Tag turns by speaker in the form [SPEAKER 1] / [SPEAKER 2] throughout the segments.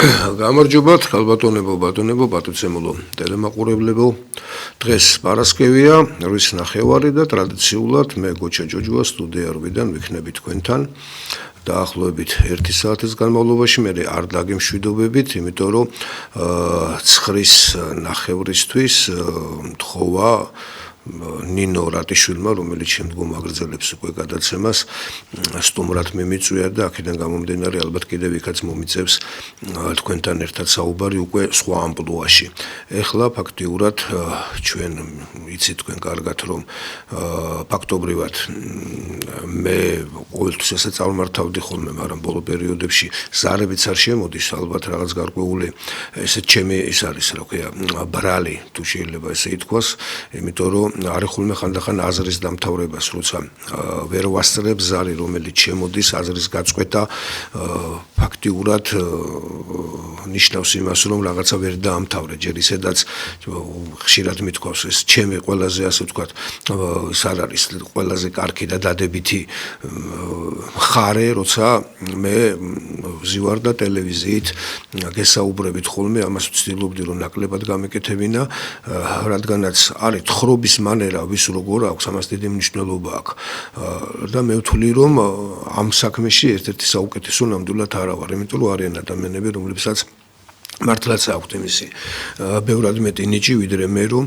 [SPEAKER 1] გამარჯობათ, ქალბატონებო, ბატონებო, პატივცემულო ტელემაყურებლებო. დღეს პარასკევია, რის ნახევარი და ტრადიციულად მე გოჩა ჯოჯოა სტუდიარიდან ვიქნები თქვენთან. დაახლოებით 1 საათის განმავლობაში მე არ დაგემშვიდობებით, იმიტომ რომ 9-ის ნახევრისთვის მთხოვა ნინო რატიშვილმა, რომელიც შემდგომ აგრძელებს უკვე გადაცემას, სტუმრად მიმიწვია და აქედან გამომდინარე ალბათ კიდევ იქაც მომიწევს თქვენთან ერთად საუბარი უკვე სხვა ამპლუაში. ეხლა ფაქტიურად ჩვენ იცით თქვენ კარგად, რომ ფაქტობრივად მე ყოველთვის ესე წარმართავდი ხოლმე, მაგრამ ბოლო პერიოდებში ზარებიც არ შემოდის, ალბათ რაღაც გარკვეული ესე ჩემი ის არის, რა ქვია, ბრალი, თუ შეიძლება ესე ითქვას, იმიტომ რომ არის ხოლმე ხანდახან აზრის დამთავრებას, როცა ვერ ვასწრებ ზარი, რომელიც შემოდის, აზრის გაწყვეტა ფაქტიურად ნიშნავს იმას, რომ რაღაცა ვერ დაამთავრე, ჯერ ისედაც ხშირად მithქვავს ეს ჩემი ყველაზე ასე ვთქვათ, ის არ არის ყველაზე კარგი და დადებითი მხარე, როცა მე ვზივარ და ტელევიზიით გესაუბრებით ხოლმე, ამას ვცდილობდი რომ ნაკლებად გამეკეთებინა, რადგანაც არის თხრობის მანერა ვის როგორ აქვს, ამას დიდი მნიშვნელობა აქვს. და მე ვთვლი რომ ამ საქმეში ერთ-ერთი საუკეთესო ნამდვილად არა ვარ, იმიტომ რომ არიან ადამიანები, რომლებსაც მართლაც აქვთ იმისი ბევრად მეტი ნიჭი, ვიდრე მე რომ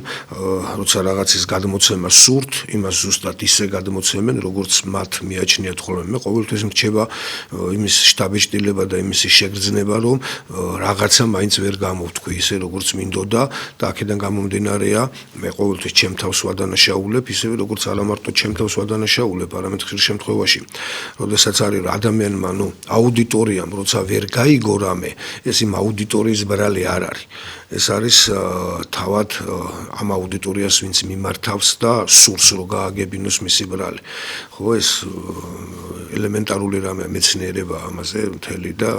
[SPEAKER 1] როცა რაღაცის გადმოცემა სურთ, იმას ზუსტად ისე გადმოცემენ, როგორც მათ მიაჩნიათ ხოლმე. მე ყოველთვის მრჩება იმის შტაბეჭდილება და იმის შეგრძნება, რომ რაღაცა მაინც ვერ გამოვთქვი ისე როგორც მინდოდა და აქედან გამომდინარეა, მე ყოველთვის ჩემ თავს ვადანაშაულებ, ისევე როგორც არა მარტო ჩემ თავს ვადანაშაულებ, არამედ ხშირ შემთხვევაში, როდესაც არის ადამიანმა, აუდიტორიამ, როცა ვერ გაიგო რამე, ეს იმ აუდიტორიის ბრალი არ არის. ეს არის თავად ამ აუდიტორიას, ვინც მიმართავს და სურს რომ გააგებინოს მისი ბრალი. ხო, ეს ელემენტარული რამეა, მეცნიერება ამაზე მთელი და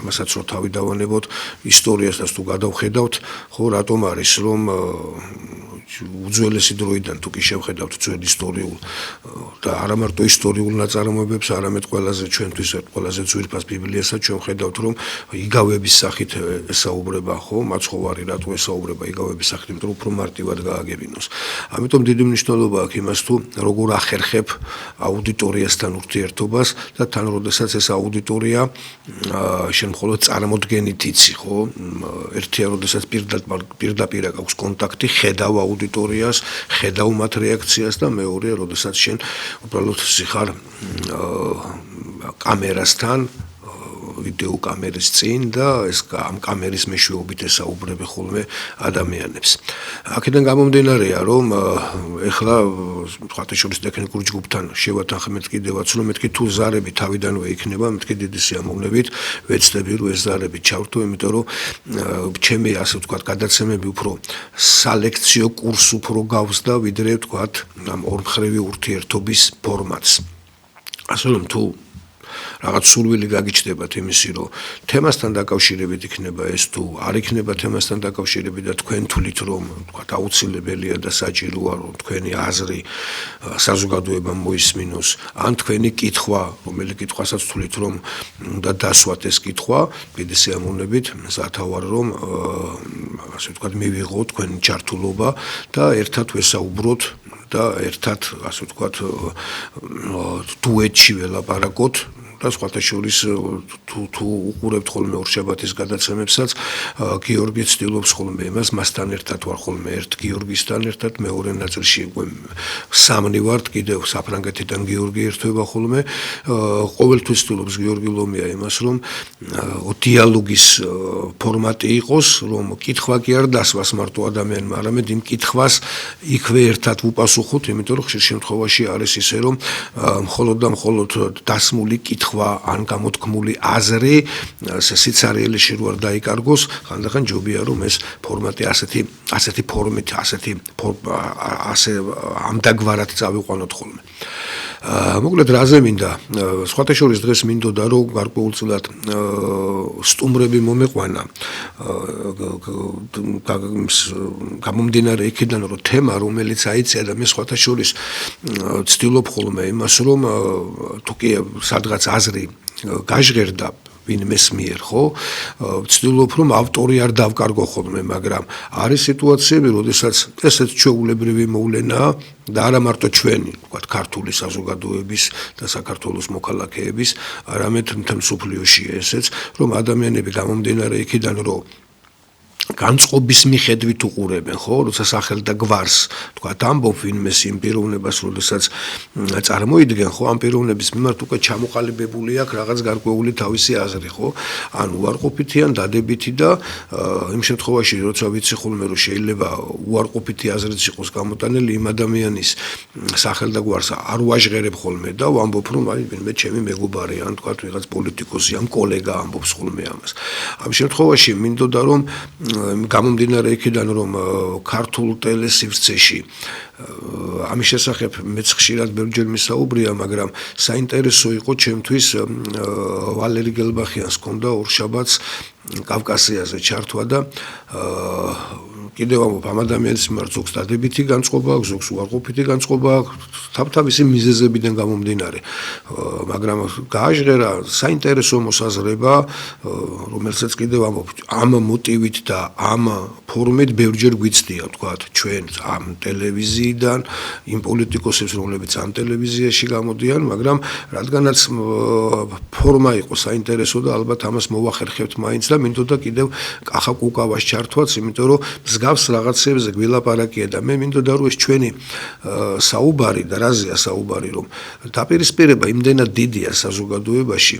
[SPEAKER 1] ამასაც რო თავი დავანებოთ, ისტორიასაც თუ გადავხედავთ, ხო, რატომ არის რომ უძველესი დროიდან თუ კი შევხედავთ ძველ ისტორიულ და არა მარტო ისტორიულ ნაწარმოებებს, არამედ ყველაზე ჩვენთვის ყველაზე ძვირფას ბიბლიასაც ჩვენ ხედავთ, რომ იგავების სახით ესაუბრება, ხო, მაცხოვარი რატო ესაუბრება იგავების სახით, იმიტომ რომ უფრო მარტივად გააგებინოს. ამიტომ დიდი მნიშვნელობა აქვს იმას, თუ როგორ ახერხებ აუდიტორიასთან ურთიერთობას და თან როდესაც ეს აუდიტორია შენ მხოლოდ წარმოდგენით იცი, ხო, ერთია როდესაც პირდაპირ აქვს კონტაქტი, ხედავ აუდიტორიას, ხედავ მათ რეაქციას და მეორეა, როდესაც შენ უბრალოდ სიხარ კამერასთან, ვიდეო კამერის წინ და ეს ამ კამერის მეშვეობით ესაუბრები ხოლმე ადამიანებს. აქედან გამომდინარეა, რომ ეხლა სხვათა შორის ტექნიკურ ჯგუფთან შევათანხმეთ კიდევაც, რომ მეთქი თუ ზარები თავიდანვე იქნება, მეთქი დიდი სიამოვნებით ვეცდები, რომ ეს ზარები ჩავრთო, იმიტომ რომ ჩემი ასე ვთქვათ, გადაცემები უფრო სალექციო კურს უფრო გავს და ვიდრე ვთქვათ, ამ ორმხრივი ურთიერთობის ფორმატს. ასე რომ თუ რაღაც სურვილი გაგიჩნდებათ იმისი, რომ თემასთან დაკავშირებით იქნება ეს თუ არ იქნება თემასთან დაკავშირებით და თქვენ თვლით, რომ ვთქვათ, აუცილებელია და საჭიროა, რომ თქვენი აზრი საზოგადოებამ მოისმინოს, ან თქვენი კითხვა, რომელი კითხვასაც თვლით, რომ უნდა დასვათ ეს კითხვა, დიდი სიამოვნებით სათავარ, რომ ასე ვთქვათ, მივიღო თქვენი ჩართულობა და ერთად ვესაუბროთ და ერთად, ასე ვთქვათ, დუეტში ველაპარაკოთ. და სხვათა შორის თუ უყურებთ ხოლმე ორშაბათის გადაცემებსაც, გიორგი ცდილობს ხოლმე იმას, მასთან ერთად ვარ ხოლმე ერთ გიორგისთან ერთად, მეორე ნაწილში უკვე სამნი ვართ, კიდევ საფრანგეთიდან გიორგი ერთვება ხოლმე. ყოველთვის ცდილობს გიორგი ლომია იმას, რომ დიალოგის ფორმატი იყოს, რომ კითხვა კი არ დასვას მარტო ადამიანმა, არამედ იმ კითხვას იქვე ერთად უპასუხოთ, იმიტომ რომ ხშირ შემთხვევაში არის ისე, რომ მხოლოდ და მხოლოდ დასმული კითხვა ან გამოთქმული აზრი სიცარიელეში რო არ დაიკარგოს, ხანდახან ჯობია რომ ეს ფორმატი ასეთი ფორმით, ასე ამდაგვარად წავიყვანოთ ხოლმე. მოკლედ რაზე მინდა, სხვათა შორის დღეს მინდოდა რომ გარკვეულწილად სტუმრები მომეყვანა გამომდინარე იქიდან რომ თემა რომელიც აიწია და მე სხვათა შორის ვცდილობ ხოლმე იმას რომ თუ კი სადღაც აზრი გაჟღერდა ვინმეს მიერ, ხო? ვცდილობ რომ ავტორი არ დავკარგო ხოლმე, მაგრამ არის სიტუაციები, როდესაც ესეც ჩვეულებრივი მოვლენაა და არა მარტო ჩვენი, ვთქვათ, ქართული საზოგადოების და საქართველოს მოქალაქეების, არამედ მთელ მსოფლიოშია ესეც, რომ ადამიანები გამომდინარე იქიდან, რომ განწყობის მიხედვით უყურებენ, ხო, როცა სახელ და გვარს, თქვათ, ამბობ ვინმეს იმ პიროვნებას, როდესაც წარმოიდგენ, ხო, ამ პიროვნების მიმართ უკვე ჩამოყალიბებული აქვს რაღაც გარკვეული თავისი აზრი, ხო? ან უარყოფითი, ან დადებითი და იმ შემთხვევაში, როცა ვიცი ხოლმე, რომ შეიძლება უარყოფითი აზრიც იყოს გამოტანილი იმ ადამიანის სახელ და გვარს არ ვაჟღერებ ხოლმე და ვამბობ, რომ აი ვინმე ჩემი მეგობარი, ან თქვათ, ვიღაც პოლიტიკოსი, ან კოლეგა ამბობს ხოლმე ამას. ამ შემთხვევაში მინდოდა რომ გამომდინარე იქიდან, რომ ქართულ ტელესივრცეში ამის შესახებ მეც ხშირად ბევრჯერ მისაუბრია, მაგრამ საინტერესო იყო ჩემთვის ვალერი გელბახიანს ჰქონდა ორშაბათს კავკასიაზე ჩართვა და კიდევ ამბობ, ამ ადამიანის მიმართ ზოგს დადებითი განწყობა აქვს, ზოგს უარყოფითი განწყობა აქვს, თავთავისი მიზეზებიდან გამომდინარე. მაგრამ გააჟღერა საინტერესო მოსაზრება, რომელსაც კიდევ ამბობ, ამ მოტივით და ამ ფორმით ბევრჯერ გვიცდია, ვთქვათ, ჩვენ ამ ტელევიზიიდან, იმ პოლიტიკოსებს, რომლებიც ამ ტელევიზიაში გამოდიან, მაგრამ რადგანაც ფორმა იყო საინტერესო და ალბათ ამას მოვახერხებთ მაინც და მინდოდა კიდევ კახა კუკავას ჩართვაც, იმიტომ რომ მსგავს რაღაცებზე გვილაპარაკია და მე მინდოდა რომ ეს ჩვენი საუბარი და რაზეა საუბარი, რომ დაპირისპირება იმდენად დიდია საზოგადოებაში,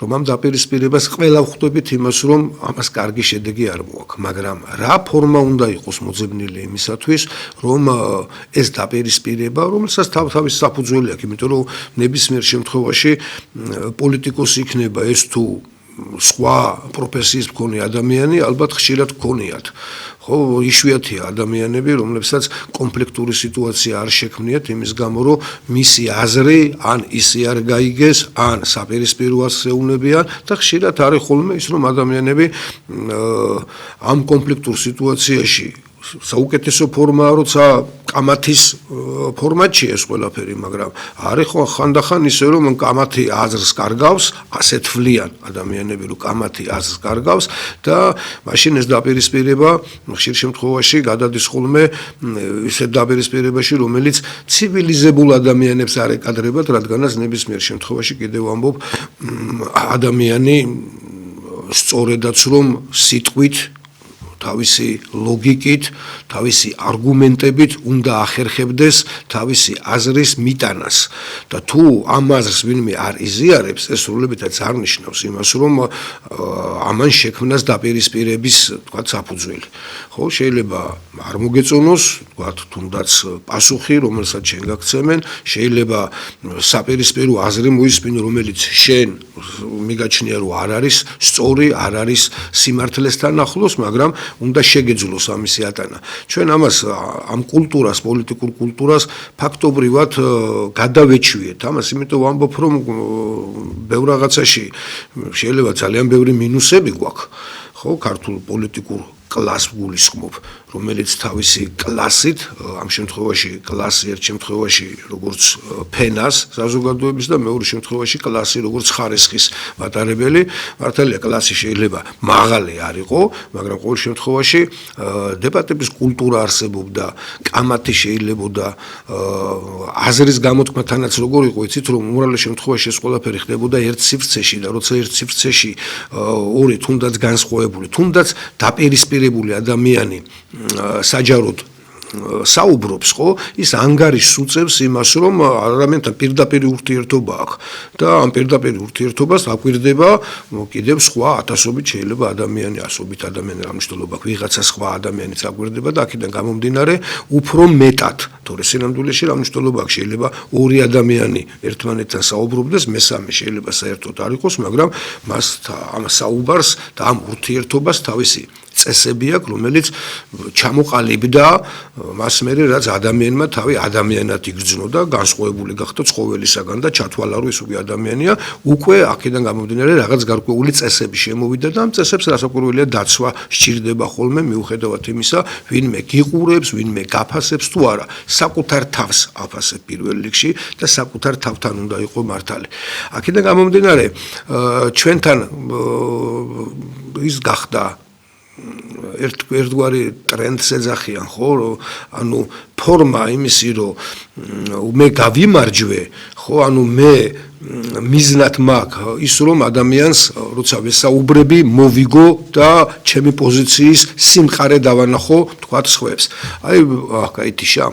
[SPEAKER 1] რომ ამ დაპირისპირებას ყველა ვხვდებით იმას, რომ ამას კარგი შედეგი არ მოაქვს, მაგრამ რა ფორმა უნდა იყოს მოძებნილი იმისათვის, რომ ეს დაპირისპირება, რომელსაც თავთავის საფუძველი აქვს, იმიტომ რომ ნებისმიერ შემთხვევაში პოლიტიკოსი იქნება ეს თუ სხვა პროფესიის მქონე ადამიანი, ალბათ ხშირად გქონიათ. ხო, იშვიათია ადამიანები, რომლებსაც კონფლიქტური სიტუაცია არ შექმნიათ იმის გამო, რომ მისი აზრი ან ისი არ გაიგეს, ან საპირისპიროას ეუნებიან და ხშირად არის ხოლმე ის, რომ ადამიანები ამ კონფლიქტურ სიტუაციაში საუკეთესო ფორმაა, როცა კამათის ფორმატში ეს ყველაფერი, მაგრამ არის ხანდახან ისე, რომ კამათი აზრს კარგავს, ასე თვლიან ადამიანები, რომ კამათი აზრს კარგავს და მაშინ ეს დაპირისპირება ხშირ შემთხვევაში გადადის ხოლმე ისეთ დაპირისპირებაში, რომელიც ცივილიზებულ ადამიანებს არ ეკადრებათ, რადგანაც ნებისმიერ შემთხვევაში კიდევ ამბობ, ადამიანი სწორედაც რომ სიტყვით თავისი ლოგიკით, თავისი არგუმენტებით უნდა ახერხებდეს თავისი აზრის მიტანას და თუ ამ აზრს ვინმე არ იზიარებს, ეს სრულებითაც არ ნიშნავს იმას, რომ ამან შექმნას დაპირისპირების, თქვათ, საფუძველი. ხო, შეიძლება არ მოგეწონოს, თქვათ, თუნდაც პასუხი, რომელსაც შენ გაგცემენ, შეიძლება საპირისპირო აზრი მოისმინო, რომელიც შენ მიგაჩნია, რომ არ არის სწორი, არ არის სიმართლესთან ახლოს, მაგრამ უნდა შეგეძლოს ამისი ატანა. ჩვენ ამას ამ კულტურას, პოლიტიკურ კულტურას ფაქტობრივად გადავეჩვიეთ. ამას იმიტომ ვამბობ, რომ ბევრ რაღაცაში შეიძლება ძალიან ბევრი მინუსები გვაქვს, ხო, ქართულ პოლიტიკურ კლასს გულისხმობ, რომელიც თავისი კლასით, ამ შემთხვევაში კლასი ერთ შემთხვევაში როგორც ფენას საზოგადოების და მეორე შემთხვევაში კლასი როგორც ხარისხის მატარებელი, მართალია კლასი შეიძლება მაღალი არ იყო, მაგრამ ყოველ შემთხვევაში დებატების კულტურა არსებობდა, კამათი შეიძლებოდა აზრის გამოთქმათანაც როგორ იყო, იცით, რომ უმრავლეს შემთხვევაში ეს ყველაფერი ხდებოდა ერთ სივრცეში და როცა ერთ სივრცეში ორი თუნდაც განსხვავებული, თუნდაც დაპირისპირებული ადამიანი საჯაროდ საუბრობს, ხო, ის ანგარიშს უწევს იმას, რომ ადამიანთან პირდაპირ ურთიერთობა აქვს და ამ პირდაპირ ურთიერთობას აკვირდება კიდევ სხვა ათასობით შეიძლება ადამიანი, ასობით ადამიანი რა მნიშვნელობა აქვს, ვიღაცა სხვა ადამიანიც აკვირდება და აქედან გამომდინარე უფრო მეტად, თორე სინამდვილეში რა მნიშვნელობა აქვს, შეიძლება ორი ადამიანი ერთმანეთთან საუბრობდეს, მესამე შეიძლება საერთოდ არ იყოს, მაგრამ მას ამ საუბარს და ამ ურთიერთობას თავისი წესები აქვს, რომელიც ჩამოყალიბდა მას მერე რაც ადამიანმა თავი ადამიანად იგრძნო და განსხვავებული გახდა ცხოველისაგან და ჩათვალა რომ ეს უკვე ადამიანია, უკვე აქედან გამომდინარე რაღაც გარკვეული წესები შემოვიდა და ამ წესებს რასაკვირველია დაცვა სჭირდება ხოლმე მიუხედავად იმისა, ვინმე გიყურებს, ვინმე გაფასებს თუ არა, საკუთარ თავს აფასებ პირველ რიგში და საკუთარ თავთან უნდა იყო მართალი. აქედან გამომდინარე ჩვენთან ის გახდა ერთგვარი ტრენდს ეძახიან ხო ანუ ფორმა იმისი რომ მე გავიმარჯვე ხო ანუ მე მიზნად მაქვს ის რომ ადამიანს როცა ვესაუბრები მოვიგო და ჩემი პოზიციის სიმყარე დავანახო თქვათ სხვებს აი გაითიშა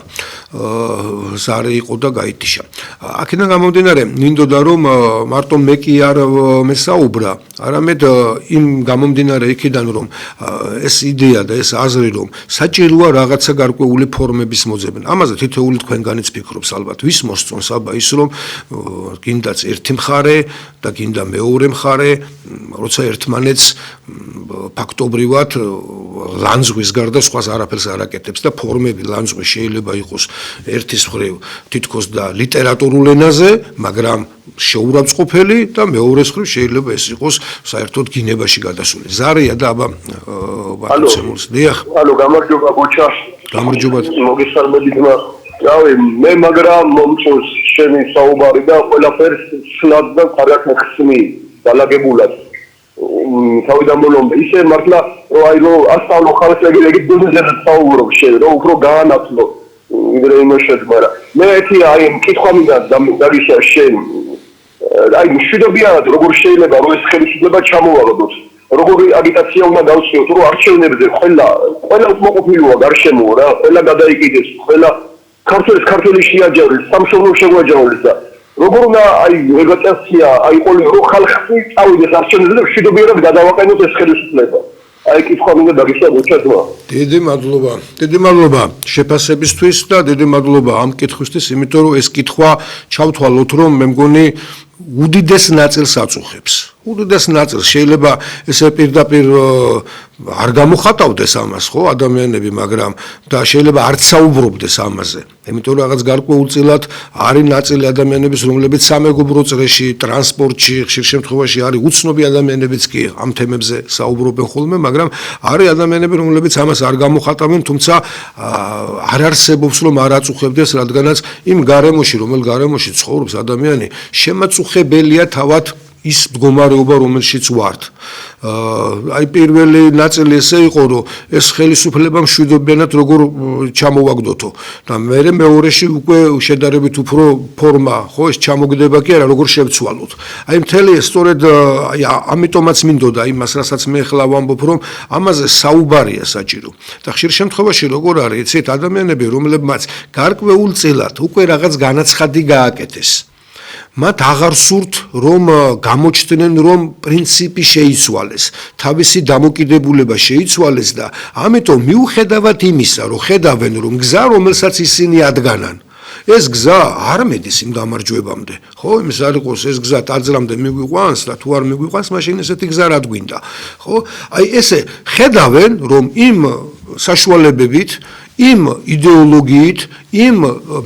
[SPEAKER 1] ზარი იყო და გაითიშა აქედან გამომდინარე მინდოდა რომ მარტო მე კი არ მესაუბრა არამედ იმ გამომდინარე იქიდან რომ ეს იდეა და ეს აზრი რომ საჭიროა რაღაცა გარკვეული ფორმების მოძებნა ამაზე თითოეული თქვენგანიც ფიქრობს ალბათ ვის მოსწონს აბა ის რომ გინდაც ერთი მხარე და გინდა მეორე მხარე როცა ერთმანეთს ფაქტობრივად ლანძღვის გარდა სხვას არაფერს არ აკეთებს და ფორმები ლანძღვის შეიძლება იყოს ერთის მხრივ თითქოს და ლიტერატურულ ენაზე მაგრამ შეურაცხყოფელი და მეორეს მხრივ შეიძლება ეს იყოს საერთოდ გინებაში გადასული ზარია და აბა ბატონს დიახ
[SPEAKER 2] ალო გამარჯობა ბოჩა
[SPEAKER 1] გამარჯობა
[SPEAKER 2] მოგესალმებით რავი მე მაგრამ მომწონს შენი საუბარი და ყველაფერს სლად და კარგად ხსნი დალაგებულად თავიდან მოლომდა ისე მართლა აი რომ ასწავლო ხალხს ეგრე დონეზე საუბრობ შენ რომ უფრო გაანაცვლო იგრე იმაშად მაგრამ მე ერთი აი მკითხვა მინდა დაგიშა შენ აი მშვიდობიანად როგორ შეიძლება რომ ეს ხელისუფლება ჩამოვაგდოს როგორი აგიტაცია უნდა გავსიოთ რომ არჩევნებზე ყველა უკმაყოფილოა გარშემო რა ყველა გადაიკიდეს ყველა ქართული შეაჯავეს სამშობლო შეგვაჯავეს და როგორ უნდა აი ეგოწესია აი ყოლი რო ხალხი წავიდეს არჩევნებზე და მშვიდობიანად გადავაყენოთ ეს ხელისუფლება აი კითხვა მინდა დაგიშვა ბოჩადმა
[SPEAKER 1] დიდი მადლობა შეფასებისთვის და დიდი მადლობა ამ კითხვისთვის იმიტომ რომ ეს კითხვა ჩავთვალოთ რომ მე მგონი უდიდეს ნაწილს აწუხებს უდიდეს ნაწილს შეიძლება ესე პირდაპირ არ გამოხატავდეს ამას ხო ადამიანები მაგრამ და შეიძლება არც საუბრობდეს ამაზე იმიტომ რომ რაღაც გარკვეულწილად არის ნაწილი ადამიანების რომლებიც სამეგობრო წრეში ტრანსპორტში ხშირ შემთხვევაში არის უცნობი ადამიანებიც კი ამ თემებზე საუბრობენ ხოლმე მაგრამ არის ადამიანები რომლებიც ამას არ გამოხატავენ თუმცა არ არსებობს რომ არ აწუხებდეს რადგანაც იმ გარემოში რომელ გარემოში ცხოვრობს ადამიანი შემაწუხებელია თავად ის მდგომარეობა რომელშიც ვართ აი პირველი ნაწილი ესე იყო რომ ეს ხელისუფლება მშვიდობიანად როგორ ჩამოვაგდოთო და მეორეში უკვე შედარებით უფრო ფორმა ხო ეს ჩამოგდება კი არა როგორ შევცვალოთ აი მთელი ეს სწორედ აი ამიტომაც მინდოდა იმას რასაც მე ახლა ვამბობ რომ ამაზე საუბარია საჭირო და ხშირ შემთხვევაში როგორ არის იცით ადამიანები რომლებმაც გარკვეულწილად უკვე რაღაც განაცხადი გააკეთეს მათ აღარ სურთ რომ გამოჩნდნენ რომ პრინციპი შეიცვალეს თავისი დამოკიდებულება შეიცვალეს და ამიტომ მიუხედავად იმისა რომ ხედავენ რომ გზა რომელსაც ისინი ადგანან ეს გზა არ მედის იმ გამარჯვებამდე ხო იმის არ იყოს ეს გზა ტაძრამდე მიგვიყვანს და თუ არ მიგვიყვანს მაშინ ესეთი გზა რა გვინდა ხო აი ესე ხედავენ რომ იმ საშუალებებით იმ იდეოლოგიით იმ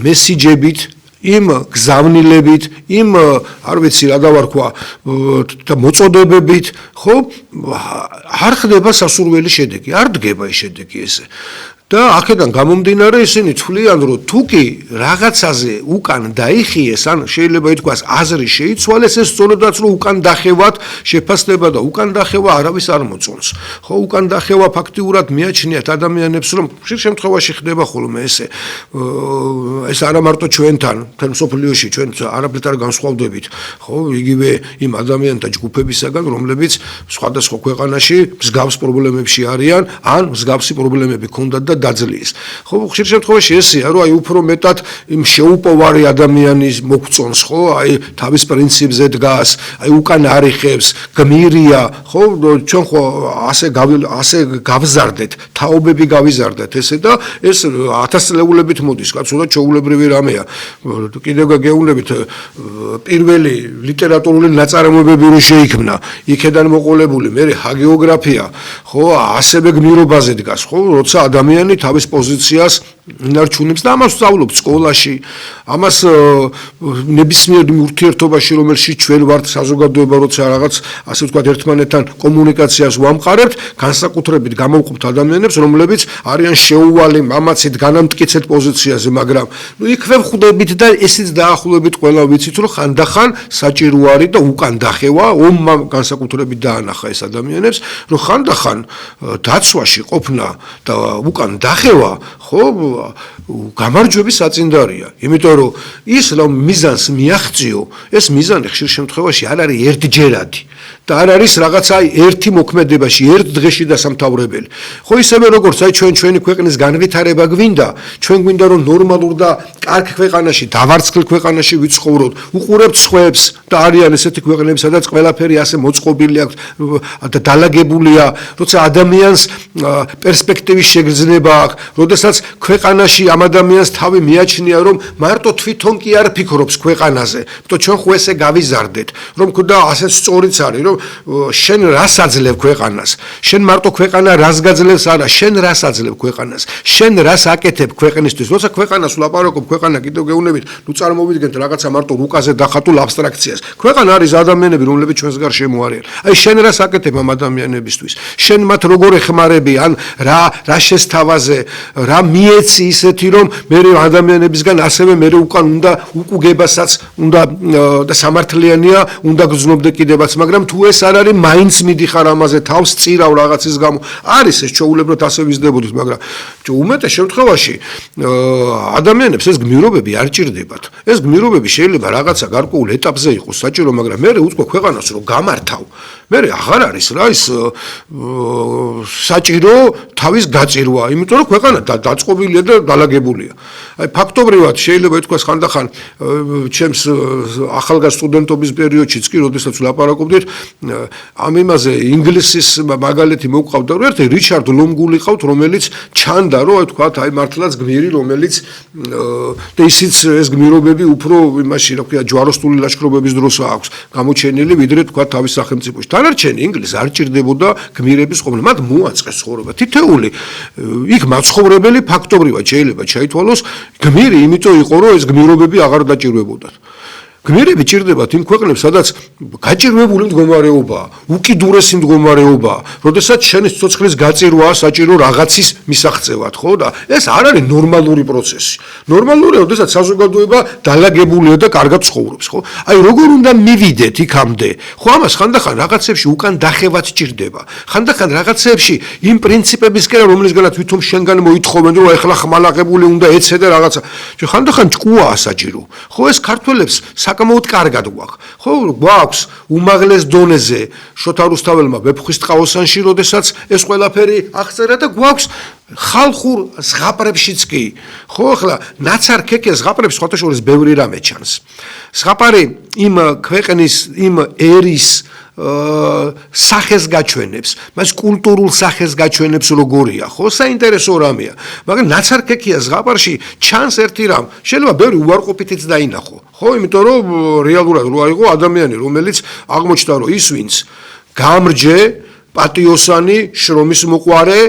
[SPEAKER 1] მესიჯებით იმ გზავნილებით, იმ არ ვიცი რა დავარქვა და მოწოდებებით, ხო, არ ხდება სასურველი შედეგი, არ დგება ეს შედეგი ესე. და აქედან გამომდინარე ისინი თვლიან რომ თუ კი რაღაცაზე უკან დაიხიეს ან შეიძლება ითქვას აზრი შეიცვალეს ეს სწორედაც რომ უკან დახევად შეფასდება და უკან დახევა არავის არ მოწონს ხო უკან დახევა ფაქტიურად მიაჩნიათ ადამიანებს რომ ხშირ შემთხვევაში ხდება ხოლმე ესე ეს არა მარტო ჩვენთან თან სოფლიოში ჩვენ არაფერთ არ განსხვავდებით ხო იგივე იმ ადამიანთა ჯგუფებისაგან რომლებიც სხვადასხვა ქვეყანაში მსგავს პრობლემებში არიან ან მსგავსი პრობლემები ქონდათ და და დაძლიეს. ხო, ხშირ შემთხვევაში ესეა, რომ აი უფრო მეტად იმ შეუპოვარი ადამიანის მოგწონს, ხო, აი თავის პრინციპზე დგას, აი უკან არიხებს, გმირია, ხო, ჩვენ ხო ასე გავზარდეთ, თაობები გავიზარდეთ ესე და ეს 1000 წლეულებით მოდის, კაცო და ჩაულებრივი რამეა. კიდევ გაგეუბნებით პირველი ლიტერატურული ნაწარმოებები რო შეიქმნა, იქედან მოყოლებული, მე ჰაგეოგრაფია, ხო, ასევე გმირობაზე დგას, ხო, როცა ადამიანი თავის პოზიციას ინარჩუნებს და ამას სწავლობს სკოლაში, ამას ნებისმიერ ურთიერთობაში, რომელშიც ჩვენ ვართ საზოგადოება, როცა რაღაც ასე ვთქვათ ერთმანეთთან კომუნიკაციას ვამყარებთ, განსაკუთრებით გამოვყოფთ ადამიანებს, რომლებიც არიან შეუვალი, მამაცით, განამტკიცეთ პოზიციაზე, მაგრამ იქვე ვხვდებით და ესეც დაახლოებით ყველა ვიცით, რომ ხანდახან საჭირო არის და უკან დახევა, ომმა განსაკუთრებით დაანახა ეს ადამიანებს, რომ ხანდახან დაცვაში ყოფნა და უკან დახევა, ხო, გამარჯვების საწინდარია, იმიტომ რომ ის რომ მიზანს მიაღწიო, ეს მიზანი ხშირ შემთხვევაში არ არის ერთჯერადი და არ არის რაღაცა ერთი მოქმედებაში, ერთ დღეში დასამთავრებელი. ხო ისევე როგორც აი ჩვენი ქვეყნის განვითარება გვინდა, ჩვენ გვინდა რომ ნორმალურ და კარგ ქვეყანაში, დავარცხილ ქვეყანაში ვიცხოვროთ, უყურებთ სხვებს და არიან ესეთი ქვეყნები, სადაც ყველაფერი ასე მოწყობილი აქვს და დალაგებულია, როცა ადამიანს პერსპექტივის შეგრძნება აქვს, როდესაც ქვეყანაში ამ ადამიანს თავი მიაჩნია, რომ მარტო თვითონ კი არ ფიქრობს ქვეყანაზე, იმიტომ ჩვენ ხო ესე გავიზარდეთ, რომ და ასე სწორიც არის, რომ შენ რას აძლევ ქვეყანას, შენ მარტო ქვეყანა რას გაძლევს არა, შენ რას აძლევ ქვეყანას, შენ რას აკეთებ ქვეყნისთვის, როცა ქვეყანას ვლაპარაკობ, ქვეყანა კიდევ გეუბნებით, წარმოვიდგენთ რაღაცა მარტო რუკაზე დახატულ აბსტრაქციას. ქვეყანა არის ადამიანები, რომლებიც ჩვენს გარშემო არიან. აი შენ რას აკეთებ ამ ადამიანებისთვის? შენ მათ როგორ ეხმარები, ან რა შესთავაზე, რა მიეცი ისეთი, რომ მე ადამიანებისგან ასევე მე უკან უნდა უკუგებასაც უნდა და სამართლიანია, უნდა გრძნობდე კიდევაც, მაგრამ თუ ეს არ არის, მაინც მიდიხარ ამაზე თავს წირავ რაღაცის გამო. არის ეს ჩაულებრად ასე ვიზრდებოდით, მაგრამ უმეტეს შემთხვევაში ადამიანებს ეს გმირობები არ ჭირდებათ. ეს გმირობები შეიძლება რაღაცა გარკვეულ ეტაპზე იყოს საჭირო, მაგრამ მე უწყო ქვეყანას რომ გამართავ. მე აღარ არის რა ის საჭირო თავის გაწირვა, იმიტომ რომ ქვეყანა დაწყობილია და დალაგებულია. აი ფაქტობრივად შეიძლება ითქვას ხანდახან ჩემს ახალგაზრდა სტუდენტობის პერიოდშიც კი, როდესაც ვლაპარაკობდით ამ იმაზე ინგლისის მაგალითი მოვყავდა, რომ ერთი რიჩარდ ლონგული ყავთ, რომელიც ჩანდა, რომ აი თქვათ, აი მართლაც გმირი, რომელიც და ისიც ეს გმირობები უფრო იმაში, რა ქვია, ჯვაროსნული ლაშქრობების დროს აქვს გამოჩენილი, ვიდრე თქვათ თავის სახელმწიფოში. დანარჩენი ინგლისი არ ჭირდებოდა გმირების ყოფნა, მათ მოაწყეს ცხოვრება. თითეული იქ მაცხოვრებელი ფაქტობრივად შეიძლება ჩაითვალოს გმირი, იმიტომ იყო, რომ ეს გმირობები აღარ დაჭირვებოდათ. გმირები ჭირდებათ იმ ქვეყნებს, სადაც გაჭირვებული მდგომარეობაა, უკიდურესი მდგომარეობაა, როდესაც შენი ცოცხლის გაწირვაა საჭირო რაღაცის მისაღწევად, ხო და ეს არ არის ნორმალური პროცესი. ნორმალურია, როდესაც საზოგადოება დალაგებულია და კარგად ცხოვრობს, ხო? აი როგორ უნდა მივიდეთ იქამდე? ხო ამას ხანდახან რაღაცებში უკან დახევაც ჭირდება. ხანდახან რაღაცებში იმ პრინციპებისკენ, რომლისგანაც ვითომ შენგან მოითხოვენ, რომ ეხლა ხმალაღებული უნდა ეცე და რაღაცა. ხანდახან ჭკუაა საჭირო. ხო ეს ქართველებს საკმაოდ კარგად გვაქვს. ხო, გვაქვს უმაღლეს დონეზე შოთა რუსთაველმა ვეფხვისტყაოსანში, როდესაც ეს ყველაფერი აღწერა და გვაქვს ხალხურ ზღაპრებშიც კი. ხო, ახლა ნაცარქეკე ზღაპრებს სხვათა შორის ბევრი რამე ჩანს. ზღაპარი იმ ქვეყნის, იმ ერის სახეს გაჩვენებს, მას კულტურულ სახეს გაჩვენებს როგორია, ხო, საინტერესო რამეა. მაგრამ ნაცარქეკია ზღაპარში ჩანს ერთი რამ, შეიძლება ბევრი უარყოფითიც დაინახო, ხო, იმიტომ რომ რეალურად რო აიღო ადამიანი, რომელიც აღმოჩნდა, რომ ის ვინც გამრჯე, პატიოსანი, შრომის მოყვარე,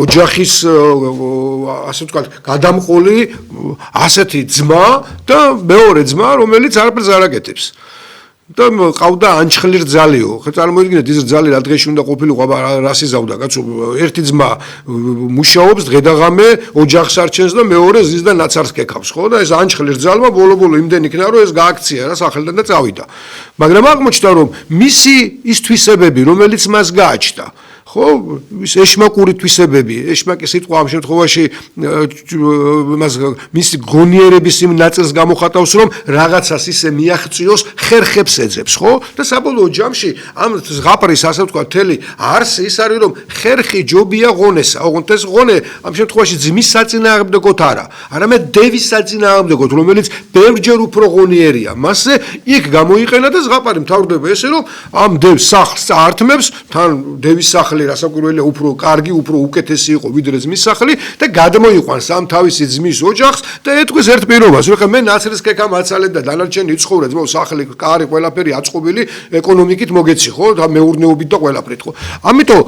[SPEAKER 1] ოჯახის ასე ვთქვათ, გადამყოლი, ასეთი ძმა და მეორე ძმა, რომელიც არაფერს არ აკეთებს. და ყავდა ანჩხლი რძალიო. ხო წარმოიდგინეთ ის რძალი რა დღეში უნდა ყოფილიყო, რას იზავდა კაცო, ერთი ძმა მუშაობს დღე-დაღამე, ოჯახს არჩენს და მეორე ზის და ნაცარს კეკავს, ხო და ეს ანჩხლი რძალმა ბოლო-ბოლო იმდენ იქნა, რომ ეს გააქცია რა სახელიდან და წავიდა. მაგრამ აღმოჩნდა, რომ მისი ის თვისებები, რომელიც მას გააჩნდა, ხო ის ეშმაკური თვისებები ეშმაკი სიტყვა ამ შემთხვევაში მის გონიერების იმ ნაწილს გამოხატავს რომ რაღაცას ისე მიაღწიოს ხერხებს ეძებს ხო და საბოლოო ჯამში ამ ზღაპრის ასე ვთქვა თელი არსი ის არის რომ ხერხი ჯობია ღონესა ოღონდ ეს ღონე ამ შემთხვევაში ძმის საწინააღმდეგოდ არამედ დევის საწინააღმდეგოდ რომელიც ბევრჯერ უფრო ღონიერია მასზე იქ გამოიყენა და ზღაპარი მთავრდება ესე რომ ამ დევს სახლს ართმევს თან დევის სახლი რასაკვირველია უფრო კარგი უფრო უკეთესი იყო ვიდრე ძმის სახლი და გადმოიყვანს ამ თავისი ძმის ოჯახს და ეთქვის ერთ პირობას რომ მე ნაცრის კეკა მაცალე და დანარჩენი იცხოვრე ძმო სახლი კარი ყველაფერი აწყობილი ეკონომიკით მოგეცი ხო და მეურნეობით და ყველაფრით ხო ამიტომ